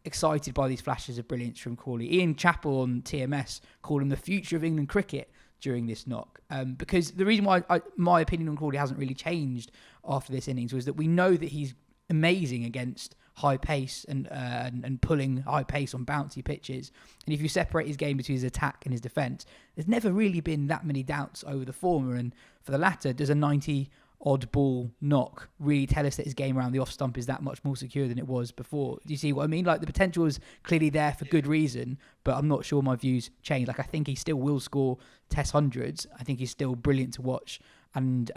A: excited by these flashes of brilliance from Crawley. Ian Chappell on TMS called him the future of England cricket during this knock. Because the reason why my opinion on Crawley hasn't really changed after this innings was that we know that he's amazing against high pace and pulling high pace on bouncy pitches. And if you separate his game between his attack and his defence, there's never really been that many doubts over the former. And for the latter, does a 90-odd ball knock really tell us that his game around the off stump is that much more secure than it was before? Do you see what I mean? The potential is clearly there for good reason, but I'm not sure my views change. I think he still will score Test hundreds. I think he's still brilliant to watch, and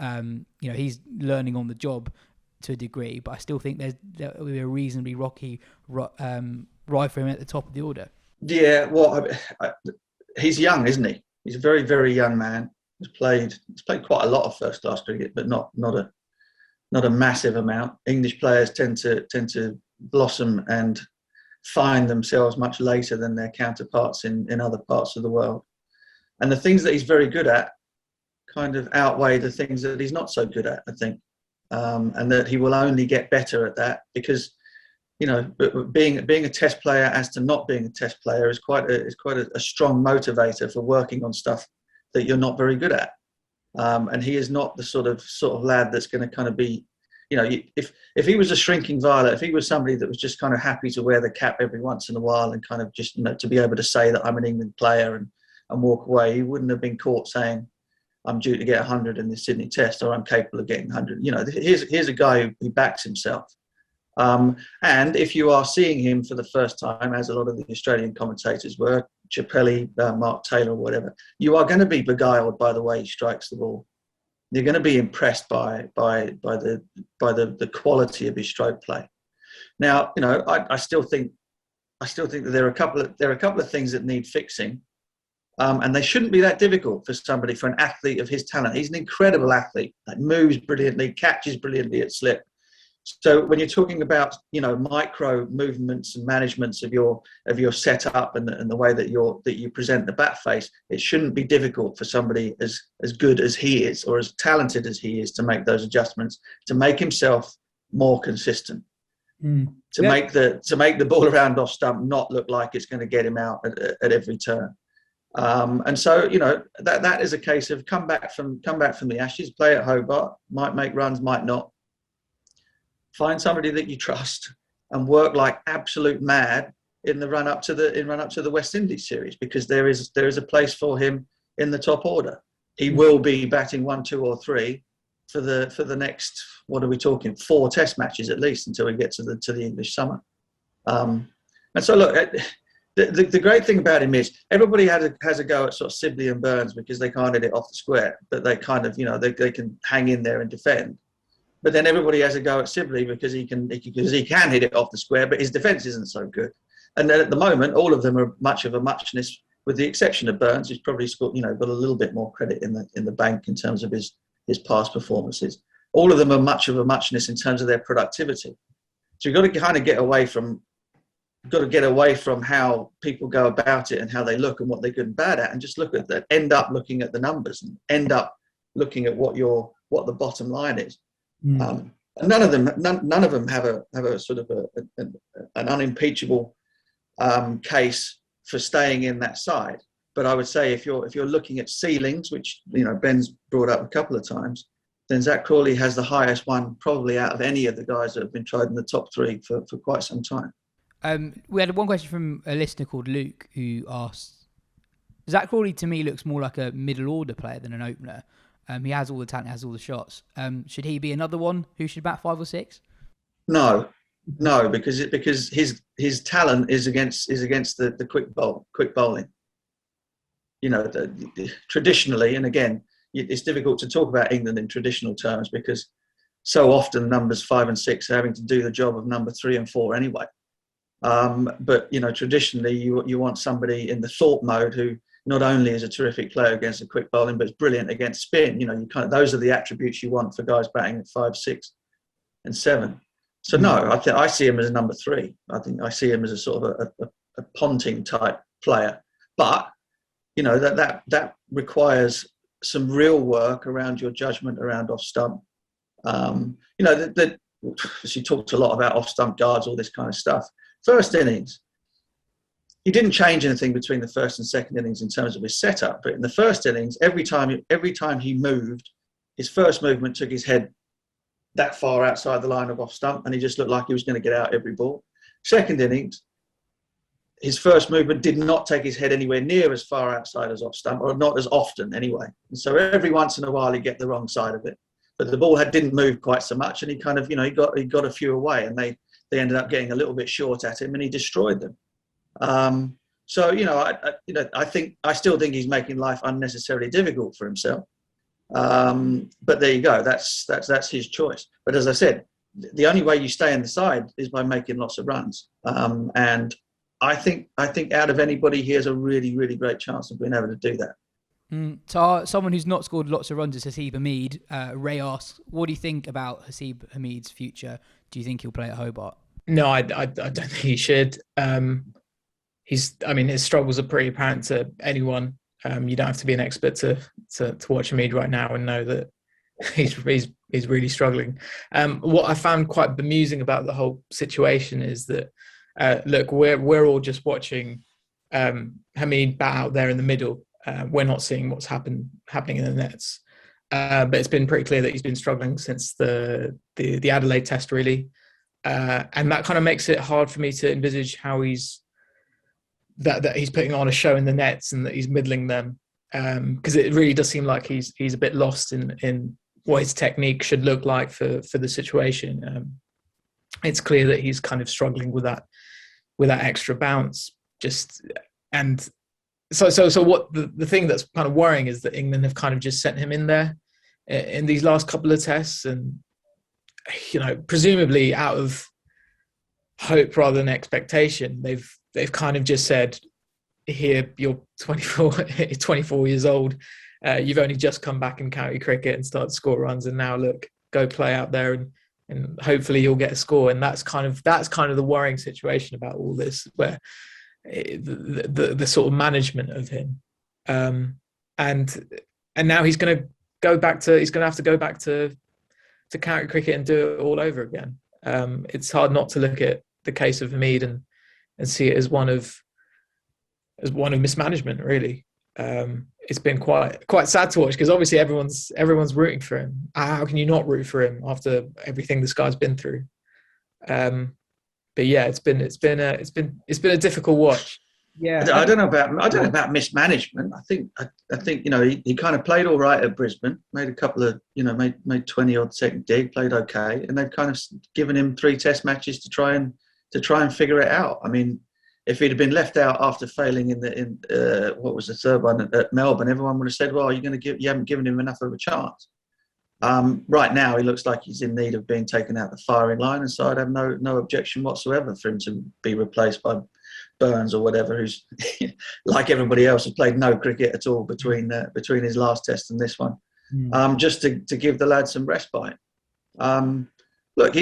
A: he's learning on the job to a degree, but I still think there will be a reasonably rocky ride for him at the top of the order. Yeah,
B: well, he's young, isn't he? He's a very, very young man. He's played quite a lot of first class cricket, but not a massive amount. English players tend to blossom and find themselves much later than their counterparts in other parts of the world. And the things that he's very good at kind of outweigh the things that he's not so good at, I think. And that he will only get better at that, because being a test player as to not being a test player is quite a strong motivator for working on stuff that you're not very good at. And he is not the sort of lad that's going to kind of be, if he was a shrinking violet, if he was somebody that was just kind of happy to wear the cap every once in a while and kind of just to be able to say that I'm an England player and walk away, he wouldn't have been caught saying, I'm due to get 100 in the Sydney Test, or I'm capable of getting 100. Here's a guy who backs himself. And if you are seeing him for the first time, as a lot of the Australian commentators were, Chappelli, Mark Taylor, or whatever, you are going to be beguiled by the way he strikes the ball. You're going to be impressed by the quality of his stroke play. Now, I still think that there are a couple of things that need fixing. And they shouldn't be that difficult for an athlete of his talent. He's an incredible athlete, moves brilliantly, catches brilliantly at slip. So when you're talking about, micro movements and managements of your setup and the way that you present the bat face, it shouldn't be difficult for somebody as good as he is, or as talented as he is, to make those adjustments, to make himself more consistent. To make the ball around off stump not look like it's going to get him out at every turn. And so, that is a case of come back from the Ashes, play at Hobart, might make runs, might not. Find somebody that you trust and work like absolute mad in the run up to the West Indies series, because there is a place for him in the top order. He will be batting 1, 2, or 3 for the next, what are we talking, 4 Test matches at least, until we get to the English summer. And so look, The great thing about him is everybody has a go at sort of Sibley and Burns because they can't hit it off the square, but they kind of, they can hang in there and defend. But then everybody has a go at Sibley because he can hit it off the square, but his defence isn't so good. And then at the moment, all of them are much of a muchness, with the exception of Burns, who's probably scored, got a little bit more credit in the bank in terms of his past performances. All of them are much of a muchness in terms of their productivity. So you've got to kind of get away from how people go about it and how they look and what they're good and bad at, and just look at that. End up looking at the numbers and end up looking at what the bottom line is. And none of them have a sort of an unimpeachable case for staying in that side. But I would say if you're looking at ceilings, which Ben's brought up a couple of times, then Zach Crawley has the highest one probably out of any of the guys that have been tried in the top three for quite some time.
A: We had one question from a listener called Luke who asked, Zach Crawley to me looks more like a middle order player than an opener. He has all the talent, has all the shots. Should he be another one who should bat 5 or 6?
B: No, because his talent is against the quick bowling. Traditionally, and again, it's difficult to talk about England in traditional terms because so often numbers 5 and 6 are having to do the job of number 3 and 4 anyway. But traditionally, you want somebody in the thought mode who not only is a terrific player against the quick bowling, but is brilliant against spin. Those are the attributes you want for guys batting at 5, 6, and 7. So no, I see him as a number 3. I think I see him as a sort of a Ponting type player. But that requires some real work around your judgment around off stump. She talked a lot about off stump guards, all this kind of stuff. First innings, he didn't change anything between the first and second innings in terms of his setup. But in the first innings, every time he moved, his first movement took his head that far outside the line of off stump, and he just looked like he was going to get out every ball. Second innings, his first movement did not take his head anywhere near as far outside as off stump, or not as often anyway. And so every once in a while he'd get the wrong side of it. But the ball didn't move quite so much, and he kind of, he got a few away, and they ended up getting a little bit short at him, and he destroyed them. I still think he's making life unnecessarily difficult for himself. But there you go. That's his choice. But as I said, the only way you stay in the side is by making lots of runs. And I think out of anybody, he has a really, really great chance of being able to do that.
A: So someone who's not scored lots of runs is HASEEB HAMEED. Ray asks, what do you think about HASEEB HAMEED's future? Do you think he'll play at Hobart?
D: No, I don't think he should. His struggles are pretty apparent to anyone. You don't have to be an expert to watch HAMEED right now and know that he's really struggling. What I found quite bemusing about the whole situation is that look, we're all just watching HAMEED bat out there in the middle. We're not seeing what's happening in the nets. But it's been pretty clear that he's been struggling since the Adelaide Test, really. And that kind of makes it hard for me to envisage how he's putting on a show in the nets and that he's middling them, because it really does seem like he's a bit lost in what his technique should look like for the situation. It's clear that he's kind of struggling with that extra bounce. So what the thing that's kind of worrying is that England have kind of just sent him in there in these last couple of tests, and presumably out of hope rather than expectation, they've kind of just said, here, you're 24 years old, you've only just come back in county cricket and started to score runs, and now look, go play out there and hopefully you'll get a score. And that's kind of the worrying situation about all this, where the sort of management of him, and now he's going to have to go back to county cricket and do it all over again. It's hard not to look at the case of HAMEED and see it as one of mismanagement, really. It's been quite sad to watch, because obviously everyone's rooting for him. How can you not root for him after everything this guy's been through? But yeah, it's been a difficult watch.
A: Yeah,
B: I don't know about mismanagement. I think he kind of played all right at Brisbane, made a couple of made 20 odd second dig, played okay, and they've kind of given him 3 test matches to try and figure it out. I mean, if he'd have been left out after failing in what was the third one at Melbourne, everyone would have said, "Well, you haven't given him enough of a chance." Right now, he looks like he's in need of being taken out the firing line, and so I'd have no objection whatsoever for him to be replaced by Burns or whatever, who's like everybody else has played no cricket at all between his last test and this one, just to give the lad some respite. Look,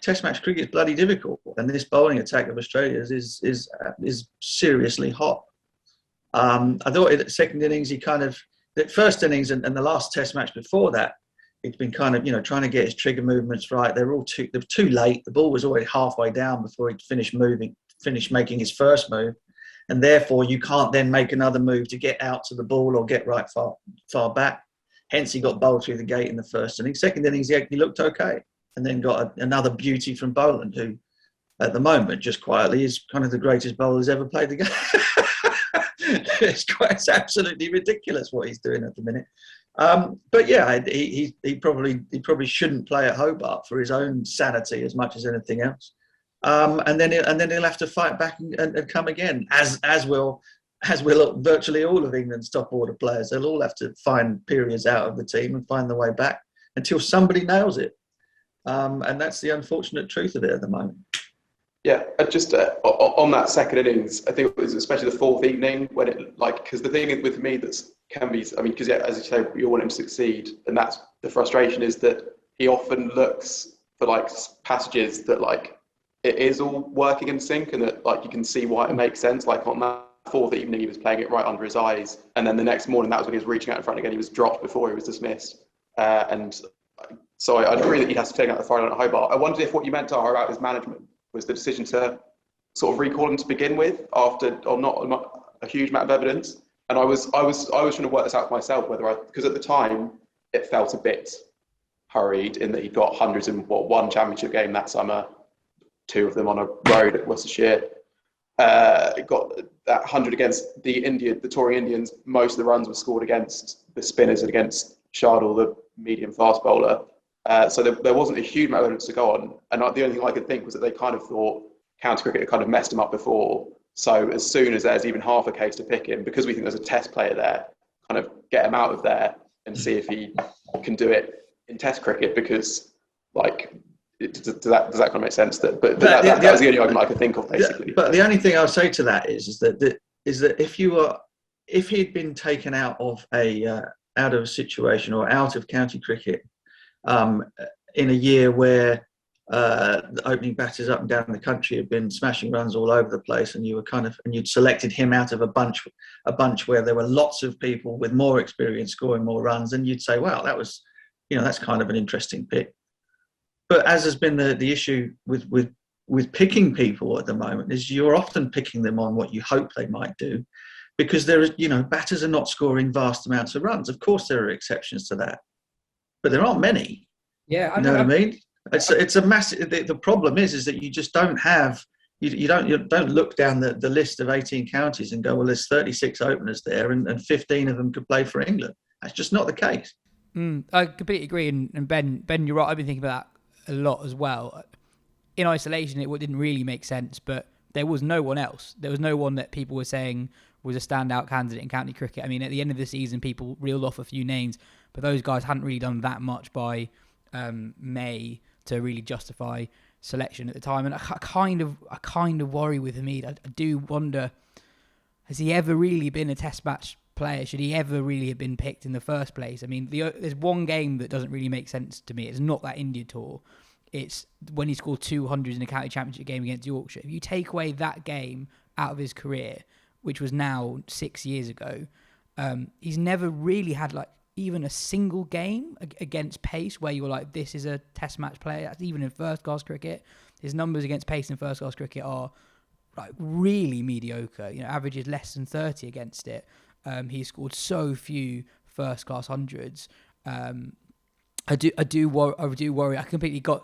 B: Test match cricket is bloody difficult, and this bowling attack of Australia's is seriously hot. I thought in the second innings, the first innings and the last Test match before that, he'd been kind of trying to get his trigger movements right. They were too late. The ball was already halfway down before he'd finished making his first move, and therefore you can't then make another move to get out to the ball or get right far back. Hence, he got bowled through the gate in the first innings. Second innings, he looked okay, and then got another beauty from Boland, who at the moment, just quietly, is kind of the greatest bowler who's ever played the game. It's absolutely ridiculous what he's doing at the minute. But yeah, he probably shouldn't play at Hobart for his own sanity as much as anything else. And then he'll have to fight back and come again, as will virtually all of England's top order players. They'll all have to find periods out of the team and find their way back until somebody nails it. And that's the unfortunate truth of it at the moment.
C: Yeah, just on that second innings, I think it was especially the fourth evening when because the thing with me because as you say, you want him to succeed, and that's the frustration, is that he often looks for passages that it is all working in sync, and that you can see why it makes sense. Like on that fourth evening, he was playing it right under his eyes, and then the next morning, that was when he was reaching out in front again. He was dropped before he was dismissed, and so I agree that he has to take out the firing line at Hobart. I wondered if what you meant, Taha, about his management was the decision to sort of recall him to begin with after not a huge amount of evidence. And I was trying to work this out for myself, because at the time it felt a bit hurried in that he got hundreds in one championship game that summer, 2 of them on a road at Worcestershire. Got that 100 against the touring Indians. Most of the runs were scored against the spinners and against Shardul, the medium fast bowler. So there wasn't a huge amount of evidence to go on. And the only thing I could think was that they kind of thought county cricket had kind of messed him up before. So as soon as there's even half a case to pick him, because we think there's a test player there, kind of get him out of there and see if he can do it in test cricket, because does that kind of make sense? That was the only argument I could think of, basically.
B: But the only thing I'll say to that is that if he'd been taken out of a situation or out of county cricket in a year where the opening batters up and down the country have been smashing runs all over the place, and you'd selected him out of a bunch where there were lots of people with more experience scoring more runs, and you'd say, wow, that was, that's kind of an interesting pick. But as has been the issue with picking people at the moment, is you're often picking them on what you hope they might do, because batters are not scoring vast amounts of runs. Of course, there are exceptions to that, but there aren't many.
A: Yeah,
B: I know what I mean. It's a massive. The problem is that you just don't have. You don't look down the list of 18 counties and go, well, there's 36 openers there, and 15 of them could play for England. That's just not the case.
A: I completely agree, and Ben, you're right. I've been thinking about that a lot as well. In isolation, it didn't really make sense, but there was no one else. There was no one that people were saying was a standout candidate in county cricket. I mean, at the end of the season, people reeled off a few names, but those guys hadn't really done that much by May to really justify selection at the time. And I kind of worry with HAMEED. I do wonder, has he ever really been a test match player? Should he ever really have been picked in the first place? I mean, there's one game that doesn't really make sense to me. It's not that India tour. It's when he scored 200 in a county championship game against Yorkshire. If you take away that game out of his career, which was now 6 years ago, he's never really had even a single game against pace where you're like, this is a test match player. That's even in first class cricket. His numbers against pace in first class cricket are really mediocre. Averages less than 30 against it. He scored so few first class hundreds. I do worry. I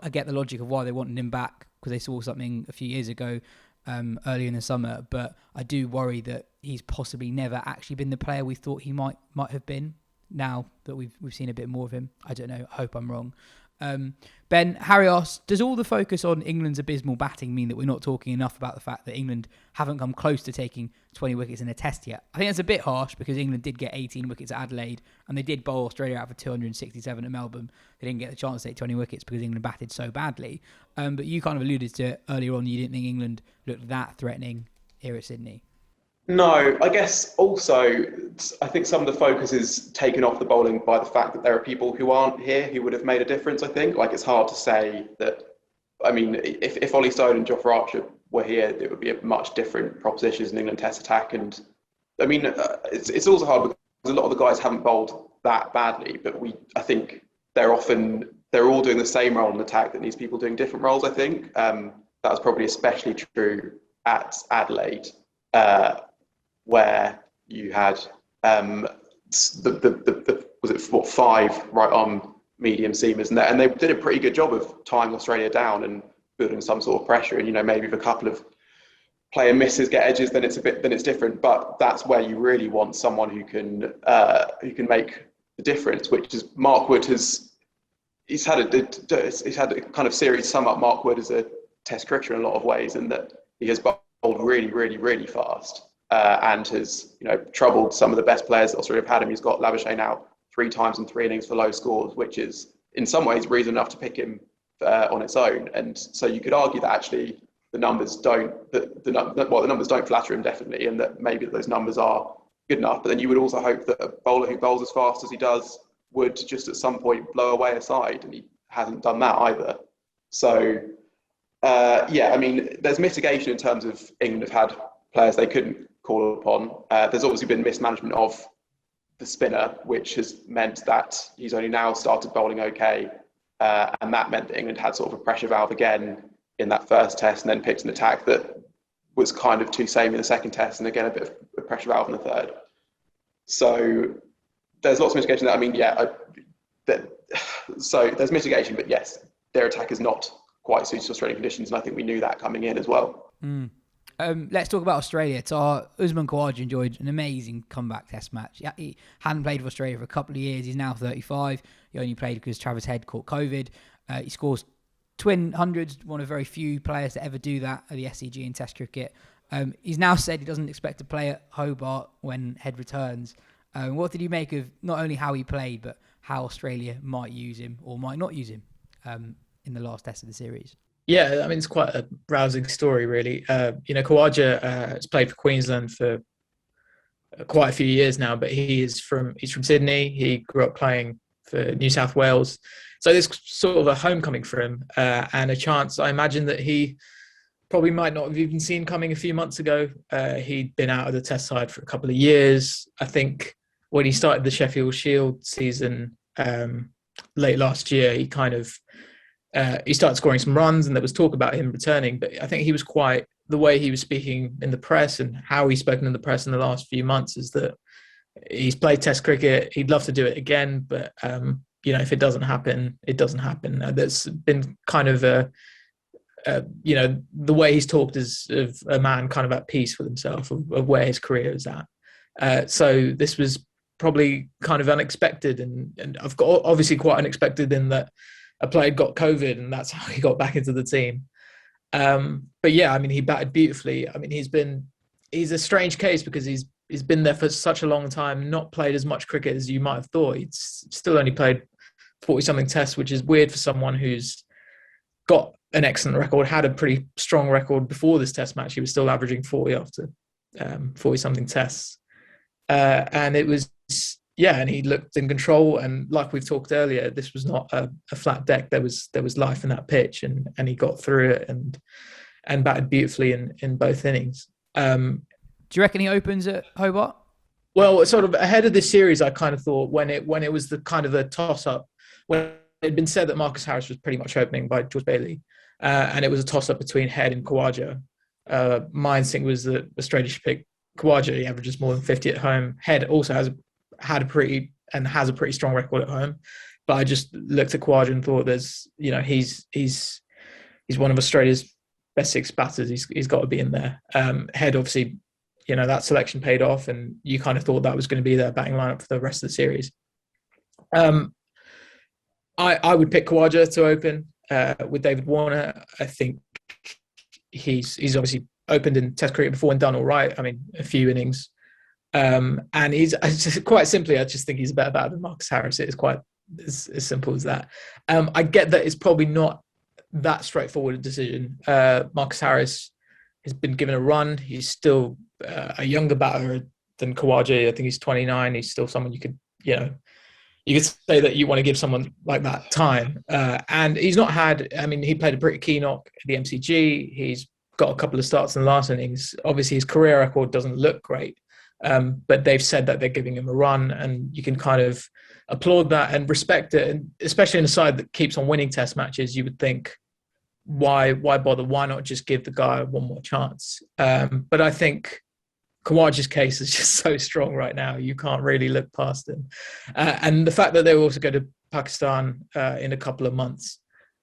A: get the logic of why they wanted him back, because they saw something a few years ago, earlier in the summer. But I do worry that he's possibly never actually been the player we thought he might have been. Now that we've seen a bit more of him, I don't know. I hope I'm wrong. Ben, Harry asks, does all the focus on England's abysmal batting mean that we're not talking enough about the fact that England haven't come close to taking 20 wickets in a test yet? I think that's a bit harsh because England did get 18 wickets at Adelaide and they did bowl Australia out for 267 at Melbourne. They didn't get the chance to take 20 wickets because England batted so badly. But you kind of alluded to it earlier on, you didn't think England looked that threatening here at Sydney.
C: No, I guess also, I think some of the focus is taken off the bowling by the fact that there are people who aren't here who would have made a difference, I think. Like, it's hard to say that, I mean, if Ollie Stone and Jofra Archer were here, it would be a much different proposition as an England test attack. And I mean, it's also hard because a lot of the guys haven't bowled that badly, but I think they're all doing the same role in attack that needs people doing different roles, I think. That was probably especially true at Adelaide. Where you had was it 5 right arm medium seamers, and they did a pretty good job of tying Australia down and building some sort of pressure. And maybe if a couple of player misses get edges, then it's different. But that's where you really want someone who can make the difference. Which is Mark Wood he's had a kind of series sum up Mark Wood as a Test cricketer in a lot of ways, in that he has bowled really, really, really fast. And has troubled some of the best players that Australia have had him. He's got Labuschagne out 3 times in 3 innings for low scores, which is in some ways reason enough to pick him on its own. And so you could argue that actually the numbers don't flatter him definitely, and that maybe those numbers are good enough. But then you would also hope that a bowler who bowls as fast as he does would just at some point blow away a side, and he hasn't done that either. So I mean, there's mitigation in terms of England have had players they couldn't call upon. There's obviously been mismanagement of the spinner, which has meant that he's only now started bowling okay, and that meant that England had sort of a pressure valve again in that first test, and then picked an attack that was kind of too samey in the second test, and again a bit of a pressure valve in the third. So there's lots of mitigation there. I mean, so there's mitigation, but yes, their attack is not quite suited to Australian conditions, and I think we knew that coming in as well.
A: Let's talk about Australia. Taha, Usman Khawaja enjoyed an amazing comeback test match. He hadn't played for Australia for a couple of years. He's now 35. He only played because Travis Head caught COVID. He scores twin hundreds, one of very few players to ever do that at the SCG in Test cricket. He's now said he doesn't expect to play at Hobart when Head returns. What did you make of not only how he played, but how Australia might use him or might not use him in the last test of the series?
D: Yeah, I mean, it's quite a rousing story, really. Khawaja has played for Queensland for quite a few years now, but he's from Sydney. He grew up playing for New South Wales. So there's sort of a homecoming for him and a chance. I imagine that he probably might not have even seen coming a few months ago. He'd been out of the test side for a couple of years. I think when he started the Sheffield Shield season late last year, he kind of he started scoring some runs, and there was talk about him returning. But I think he was quite, the way he was speaking in the press and how he's spoken in the press in the last few months is that he's played Test cricket. He'd love to do it again, but if it doesn't happen, it doesn't happen. There's been kind of the way he's talked is of a man kind of at peace with himself of where his career is at. So this was probably kind of unexpected, and I've got obviously quite unexpected in that a player got COVID, and that's how he got back into the team. But yeah, I mean, he batted beautifully. I mean, he's a strange case because he's been there for such a long time, not played as much cricket as you might have thought. He's still only played 40-something tests, which is weird for someone who's got an excellent record, had a pretty strong record before this test match. He was still averaging 40 after 40-something tests. And it was, and he looked in control. And like we've talked earlier, this was not a flat deck. There was life in that pitch, and he got through it and batted beautifully in both innings. Do
A: you reckon he opens at Hobart?
D: Well, sort of ahead of this series, I kind of thought when it was the kind of the toss-up, when it had been said that Marcus Harris was pretty much opening by George Bailey, and it was a toss-up between Head and Khawaja. My instinct was that Australia should pick Khawaja. He averages more than 50 at home. Head also has a pretty strong record at home, but I just looked at Khawaja and thought he's one of Australia's best 6 batters. He's got to be in there. Head obviously, that selection paid off, and you kind of thought that was going to be their batting lineup for the rest of the series. I would pick Khawaja to open with David Warner. I think he's obviously opened in Test cricket before and done all right. I mean, a few innings. And he's just, quite simply, I just think he's a better batter than Marcus Harris. It is quite as simple as that. I get that it's probably not that straightforward a decision. Marcus Harris has been given a run. He's still a younger batter than Khawaja. I think he's 29. He's still someone you could say that you want to give someone like that time. And he's not had, I mean, he played a pretty key knock at the MCG. He's got a couple of starts in the last innings. Obviously, his career record doesn't look great. But they've said that they're giving him a run, and you can kind of applaud that and respect it. And especially in a side that keeps on winning Test matches, you would think, why bother? Why not just give the guy one more chance? But I think Khawaja's case is just so strong right now. You can't really look past him. And the fact that they will also go to Pakistan in a couple of months,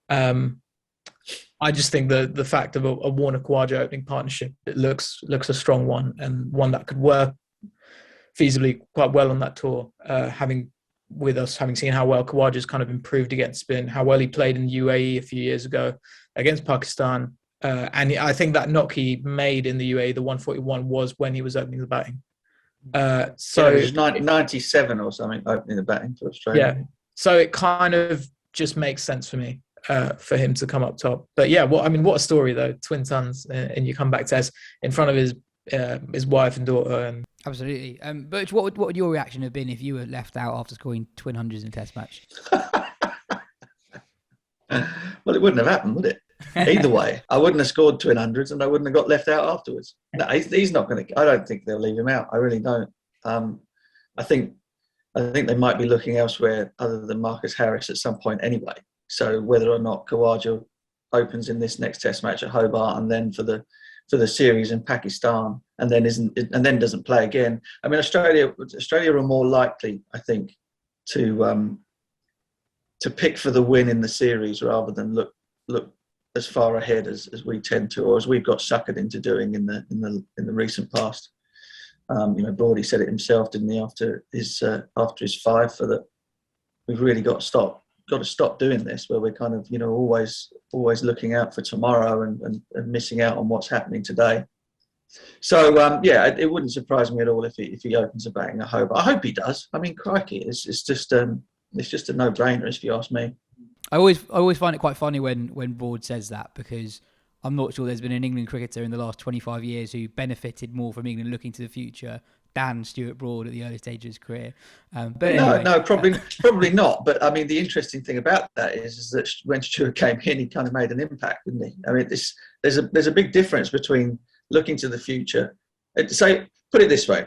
D: I just think the fact of a Warner-Khawaja opening partnership, it looks a strong one, and one that could work feasibly quite well on that tour. Having seen how well Khawaja's kind of improved against spin, how well he played in UAE a few years ago against Pakistan. And I think that knock he made in the UAE, the 141, was when he was opening the batting. So
B: it was 97 or something opening the batting for Australia.
D: Yeah, so it kind of just makes sense for me for him to come up top. But yeah, what a story though. Twin sons, and you come back Test in front of his wife and daughter. And
A: absolutely. But what would your reaction have been if you were left out after scoring twin hundreds in a Test match?
B: Well, it wouldn't have happened, would it? Either way, I wouldn't have scored twin hundreds, and I wouldn't have got left out afterwards. No, he's not going to. I don't think they'll leave him out. I really don't. I think they might be looking elsewhere other than Marcus Harris at some point anyway. So whether or not Khawaja opens in this next Test match at Hobart, and then for the series in Pakistan, and then doesn't play again. I mean, Australia are more likely, I think, to pick for the win in the series rather than look as far ahead as we tend to, or as we've got suckered into doing in the recent past. Bordy said it himself, didn't he, after his 5 for that. We've really got to stop doing this, where we're kind of always looking out for tomorrow and missing out on what's happening today. So it wouldn't surprise me at all if he opens a batting at Hobart. I hope he does. I mean, crikey, it's just a no-brainer if you ask me.
A: I always find it quite funny when Broad says that, because I'm not sure there's been an England cricketer in the last 25 years who benefited more from England looking to the future than Stuart Broad at the early stage of his career. But anyway.
B: No, probably not. But I mean, the interesting thing about that is that when Stuart came in, he kind of made an impact, didn't he? I mean, there's a big difference between looking to the future. So put it this way.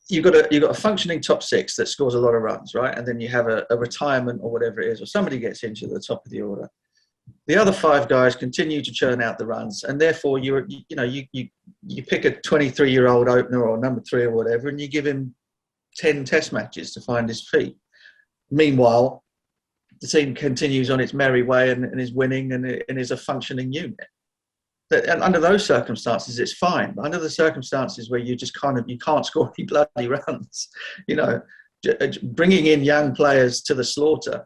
B: You've got a functioning top 6 that scores a lot of runs, right? And then you have a retirement or whatever it is, or somebody gets into the top of the order. The other 5 guys continue to churn out the runs, and therefore you pick a 23-year-old opener or number 3 or whatever, and you give him 10 Test matches to find his feet. Meanwhile, the team continues on its merry way and is winning and is a functioning unit. And under those circumstances, it's fine. But under the circumstances where you just you can't score any bloody runs, bringing in young players to the slaughter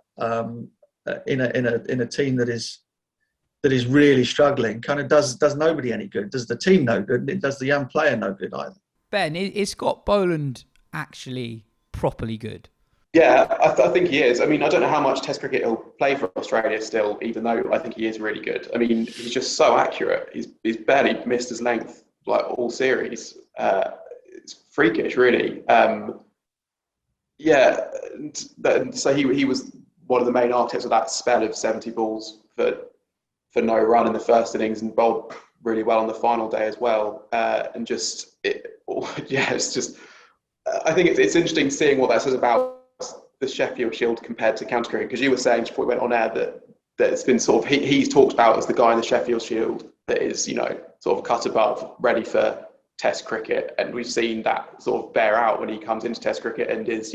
B: in a team that is really struggling kind of does nobody any good. Does the team no good? And it does the young player no good either.
A: Ben, is Scott Boland actually properly good?
C: Yeah, I think he is. I mean, I don't know how much Test cricket he'll play for Australia still, even though I think he is really good. I mean, he's just so accurate. He's barely missed his length like all series. It's freakish, really. So he was one of the main architects of that spell of 70 balls for no run in the first innings, and bowled really well on the final day as well. It's just. I think it's interesting seeing what that says about the Sheffield Shield compared to county cricket, because you were saying before we went on air that it's been sort of he's talked about as the guy in the Sheffield Shield that is sort of cut above, ready for Test cricket, and we've seen that sort of bear out when he comes into Test cricket and is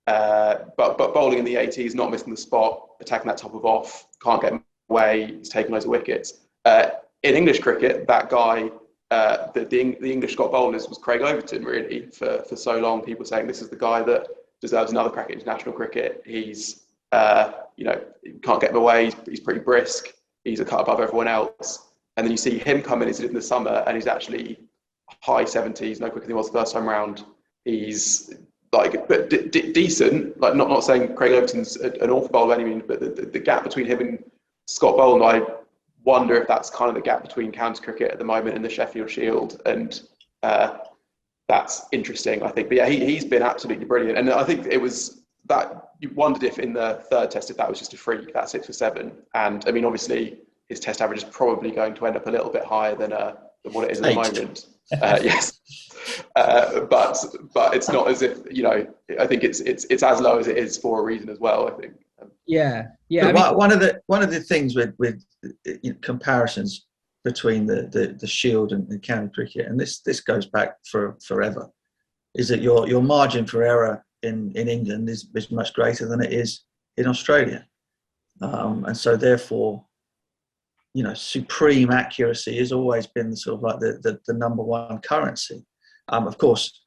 C: but bowling in the 80s, not missing the spot, attacking that top of off, can't get away, he's taking loads of wickets. In English cricket, that guy, the English Scott Boland was Craig Overton, really, for so long. People saying this is the guy that deserves another crack at international cricket. He's You can't get him away. He's pretty brisk. He's a cut above everyone else. And then you see him come in as he did in the summer, and he's actually high 70s, no quicker than he was the first time round. He's decent. Like not saying Craig Overton's an awful bowler by any means, but the gap between him and Scott Boland, I wonder if that's kind of the gap between county cricket at the moment in the Sheffield Shield, and that's interesting, I think. But yeah, he's been absolutely brilliant, and I think it was that you wondered if in the third test if that was just a freak, that 6 for 7, and I mean obviously his test average is probably going to end up a little bit higher than what it is at the moment. Yes, but it's not as if I think it's as low as it is for a reason as well. I think.
A: Yeah.
B: One of the things with comparisons between the Shield and county cricket, and this goes back for forever, is that your margin for error in England is much greater than it is in Australia, and so therefore, supreme accuracy has always been sort of like the number one currency. Of course,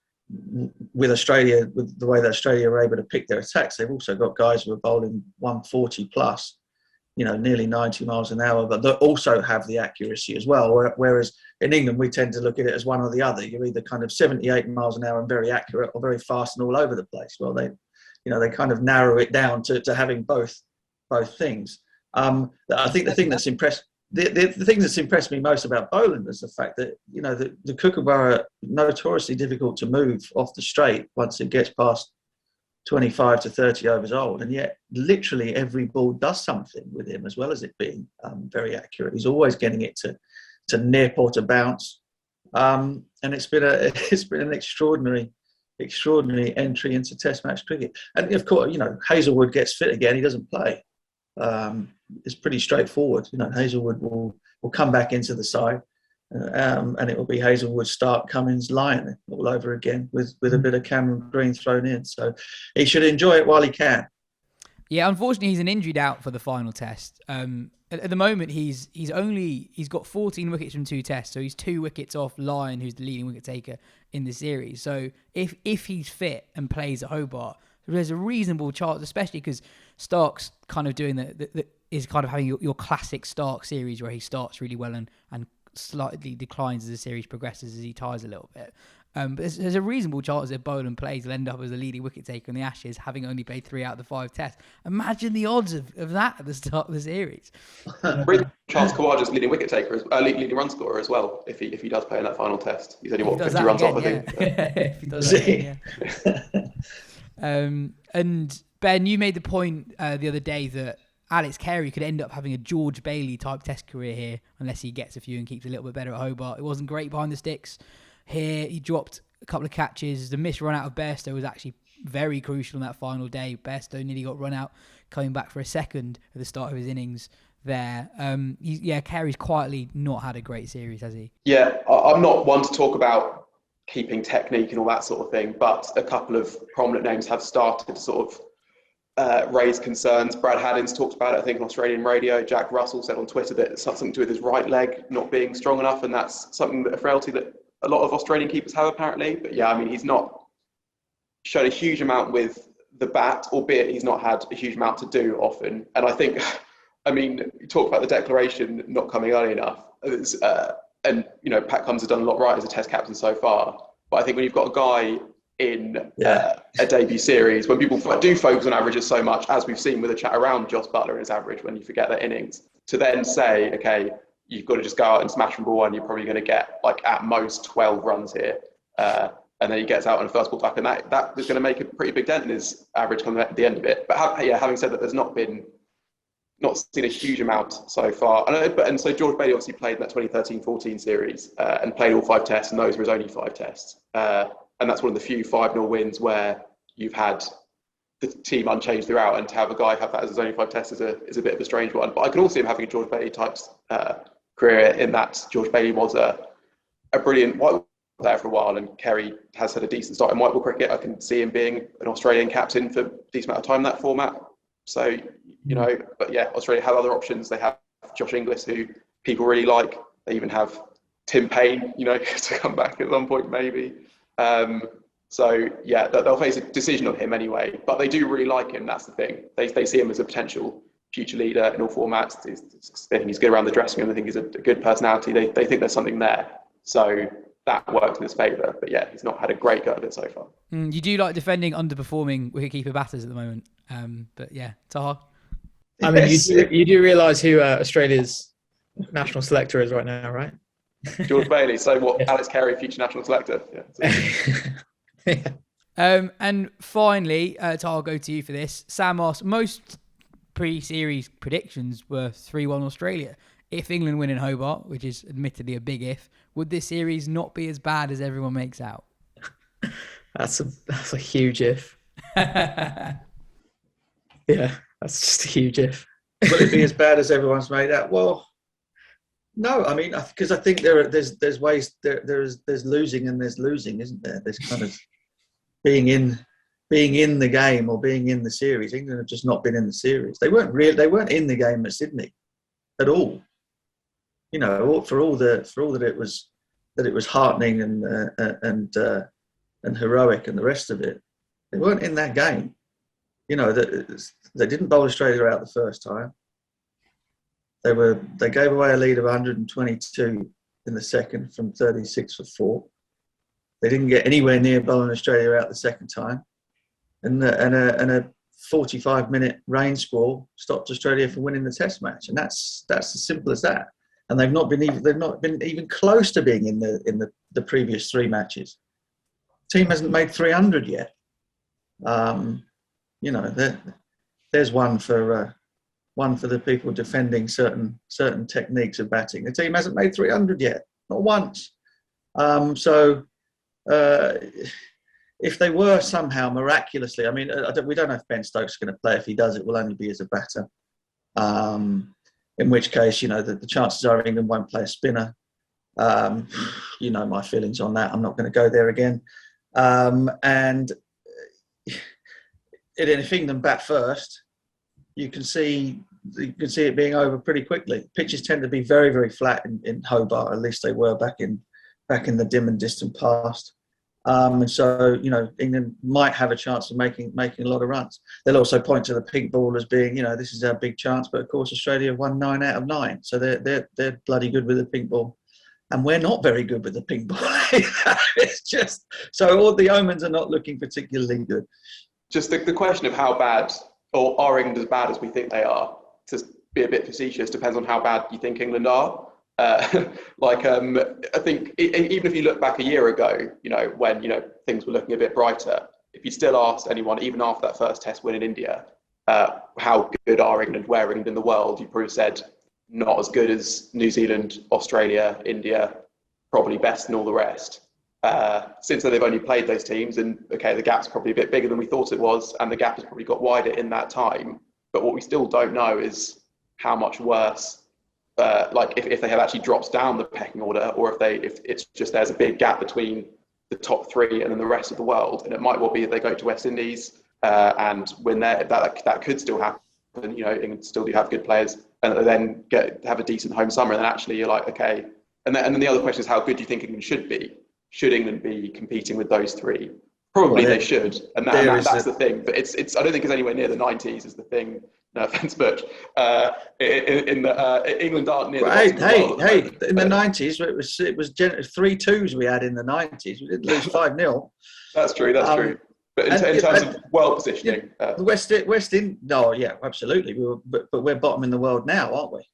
B: with Australia, with the way that Australia are able to pick their attacks, they've also got guys who are bowling 140 plus, nearly 90 miles an hour, but they also have the accuracy as well. Whereas in England, we tend to look at it as one or the other. You're either kind of 78 miles an hour and very accurate, or very fast and all over the place. Well, they kind of narrow it down to having both things. I think the thing that's impressed me most about Boland is the fact that the Kookaburra notoriously difficult to move off the straight once it gets past 25 to 30 overs old, and yet literally every ball does something with him, as well as it being very accurate. He's always getting it to nip or to bounce, and it's been an extraordinary entry into Test match cricket. And of course, Hazelwood gets fit again, he doesn't play. It's pretty straightforward. Hazelwood will come back into the side, and it will be Hazelwood, Stark, Cummins, Lyon all over again with a bit of Cameron Green thrown in. So he should enjoy it while he can.
A: Yeah, unfortunately, he's an injured out for the final test. At the moment, he's got 14 wickets from 2 tests, so he's 2 wickets off Lyon, who's the leading wicket taker in the series. So if he's fit and plays at Hobart, there's a reasonable chance, especially because Stark's kind of doing is kind of having your classic Stark series where he starts really well and slightly declines as the series progresses, as he tires a little bit. But there's a reasonable chance that Boland plays will end up as the leading wicket taker in the Ashes, having only played 3 out of the 5 tests. Imagine the odds of that at the start of the series.
C: Charles Khawaja's leading wicket taker, leading run scorer as well. If he does play in that final test, he's only 50 runs off, I think. If he does that again,
A: and Ben, you made the point the other day that Alex Carey could end up having a George Bailey type test career here unless he gets a few and keeps a little bit better at Hobart. It wasn't great behind the sticks. Here, he dropped a couple of catches. The missed run out of Bairstow was actually very crucial on that final day. Bairstow nearly got run out, coming back for a second at the start of his innings there. Carey's quietly not had a great series, has he?
C: Yeah, I'm not one to talk about keeping technique and all that sort of thing, but a couple of prominent names have started to sort of raise concerns. Brad Haddin's talked about it, I think, on Australian radio. Jack Russell said on Twitter that it's something to do with his right leg not being strong enough, and that's a frailty that a lot of Australian keepers have, apparently. But yeah, I mean, he's not shown a huge amount with the bat, albeit he's not had a huge amount to do often. And I think, I mean, you talk about the declaration not coming early enough, and Pat Cummins has done a lot right as a Test captain so far. But I think when you've got a guy in a debut series, when people do focus on averages so much, as we've seen with the chat around Joss Buttler and his average, when you forget their innings, to then say, okay, you've got to just go out and smash from ball one, you're probably going to get like at most 12 runs here. And then he gets out on the first ball back, and that is going to make a pretty big dent in his average coming at the end of it. But having said that, there's not seen a huge amount so far. And so George Bailey obviously played in that 2013-14 series and played all 5 tests, and those were his only 5 tests. And that's one of the few 5-0 wins where you've had the team unchanged throughout, and to have a guy have that as his only 5 tests is a bit of a strange one. But I can also see him having a George Bailey type career, in that George Bailey was a brilliant white ball player for a while, and Carey has had a decent start in white ball cricket. I can see him being an Australian captain for a decent amount of time in that format. So, but yeah, Australia have other options. They have Josh Inglis, who people really like. They even have Tim Payne, to come back at some point maybe. So yeah, they'll face a decision on him anyway. But they do really like him. That's the thing. They see him as a potential future leader in all formats. They think he's good around the dressing room. They think he's a good personality. They think there's something there. So that works in his favour. But yeah, he's not had a great go of it so far.
A: You do like defending underperforming wicketkeeper batters at the moment. But yeah, Taha.
D: I mean, you do realise who Australia's national selector is right now, right?
C: George Bailey. So what?
D: Yes.
C: Alex Carey, future national selector. Yeah.
A: And finally, Taha, I'll go to you for this. Sam asked, most pre-series predictions were 3-1 Australia. If England win in Hobart, which is admittedly a big if, would this series not be as bad as everyone makes out?
D: That's a huge if. Yeah, that's just a huge if.
B: Will it be as bad as everyone's made out? Well, no. I mean, because I think there's ways. There's losing and there's losing, isn't there? There's kind of being in the game or being in the series. England have just not been in the series. They weren't in the game at Sydney at all. You know, for all that it was heartening and heroic and the rest of it, they weren't in that game. You know, they didn't bowl Australia out the first time. They gave away a lead of 122 in the second from 36 for 4. They didn't get anywhere near bowling Australia out the second time, and a 45-minute rain squall stopped Australia from winning the Test match, and that's as simple as that. And they've not been even close to being in the previous 3 matches. The team hasn't made 300 yet. You know, there's one for the people defending certain techniques of batting. The team hasn't made 300 yet, not once. If they were somehow miraculously, I mean, we don't know if Ben Stokes is going to play. If he does, it will only be as a batter. In which case, you know, the chances are England won't play a spinner. You know my feelings on that. I'm not going to go there again. And if England bat first, you can see it being over pretty quickly. Pitches tend to be very, very flat in Hobart. At least they were back in the dim and distant past. And so, you know, England might have a chance of making a lot of runs. They'll also point to the pink ball as being, you know, this is our big chance. But of course, Australia have won 9 out of 9, so they're bloody good with the pink ball, and we're not very good with the pink ball. It's just so all the omens are not looking particularly good.
C: Just the question of how bad, or are England as bad as we think they are? To be a bit facetious, depends on how bad you think England are. I think even if you look back a year ago, you know, when, you know, things were looking a bit brighter, if you still asked anyone, even after that first Test win in India, how good are England, where are England in the world, you probably said not as good as New Zealand, Australia, India, probably best than all the rest. Since then, they've only played those teams, and okay, the gap's probably a bit bigger than we thought it was, and the gap has probably got wider in that time. But what we still don't know is how much worse. If they have actually dropped down the pecking order, or if it's just there's a big gap between the top 3 and then the rest of the world, and it might well be that they go to West Indies and win there. That could still happen. You know, England still do have good players, and they then have a decent home summer, and then actually you're like, okay. And then the other question is, how good do you think England should be? Should England be competing with those 3? Probably they should, and that's the thing. But it's I don't think it's anywhere near the 90s is the thing. No offense, Butch. England aren't near the bottom of the world.
B: In the 90s, it was 3-2s we had in the 90s. We didn't lose 5-0.
C: That's true. But in terms of world positioning,
B: West Indies. No, yeah, absolutely. But we're bottom in the world now, aren't we?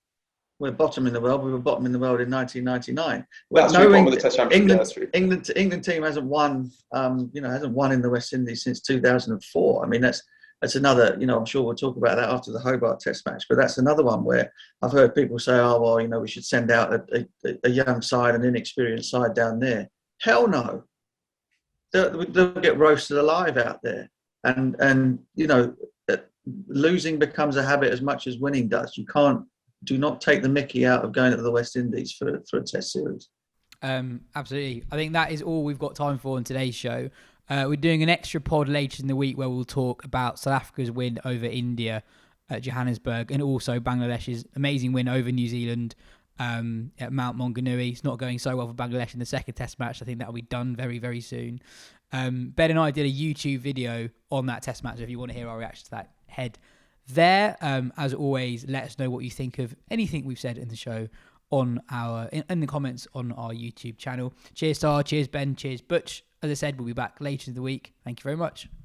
B: We're bottom in the world. We were bottom in the world in 1999.
C: That's true. Bottom of the Test Championship.
B: England team hasn't won. Hasn't won in the West Indies since 2004. I mean, that's another. You know, I'm sure we'll talk about that after the Hobart Test match. But that's another one where I've heard people say, "Oh, well, you know, we should send out a young side, an inexperienced side down there." Hell no. They'll get roasted alive out there, and you know, losing becomes a habit as much as winning does. Do not take the mickey out of going to the West Indies for a Test series.
A: Absolutely. I think that is all we've got time for on today's show. We're doing an extra pod later in the week where we'll talk about South Africa's win over India at Johannesburg, and also Bangladesh's amazing win over New Zealand at Mount Maunganui. It's not going so well for Bangladesh in the second Test match. I think that will be done very, very soon. Ben and I did a YouTube video on that test match. If you want to hear our reaction to that, head there. As always, let us know what you think of anything we've said in the show on in the comments on our YouTube channel. Cheers, Taha. Cheers, Ben. Cheers, Butch. As I said, we'll be back later in the week. Thank you very much.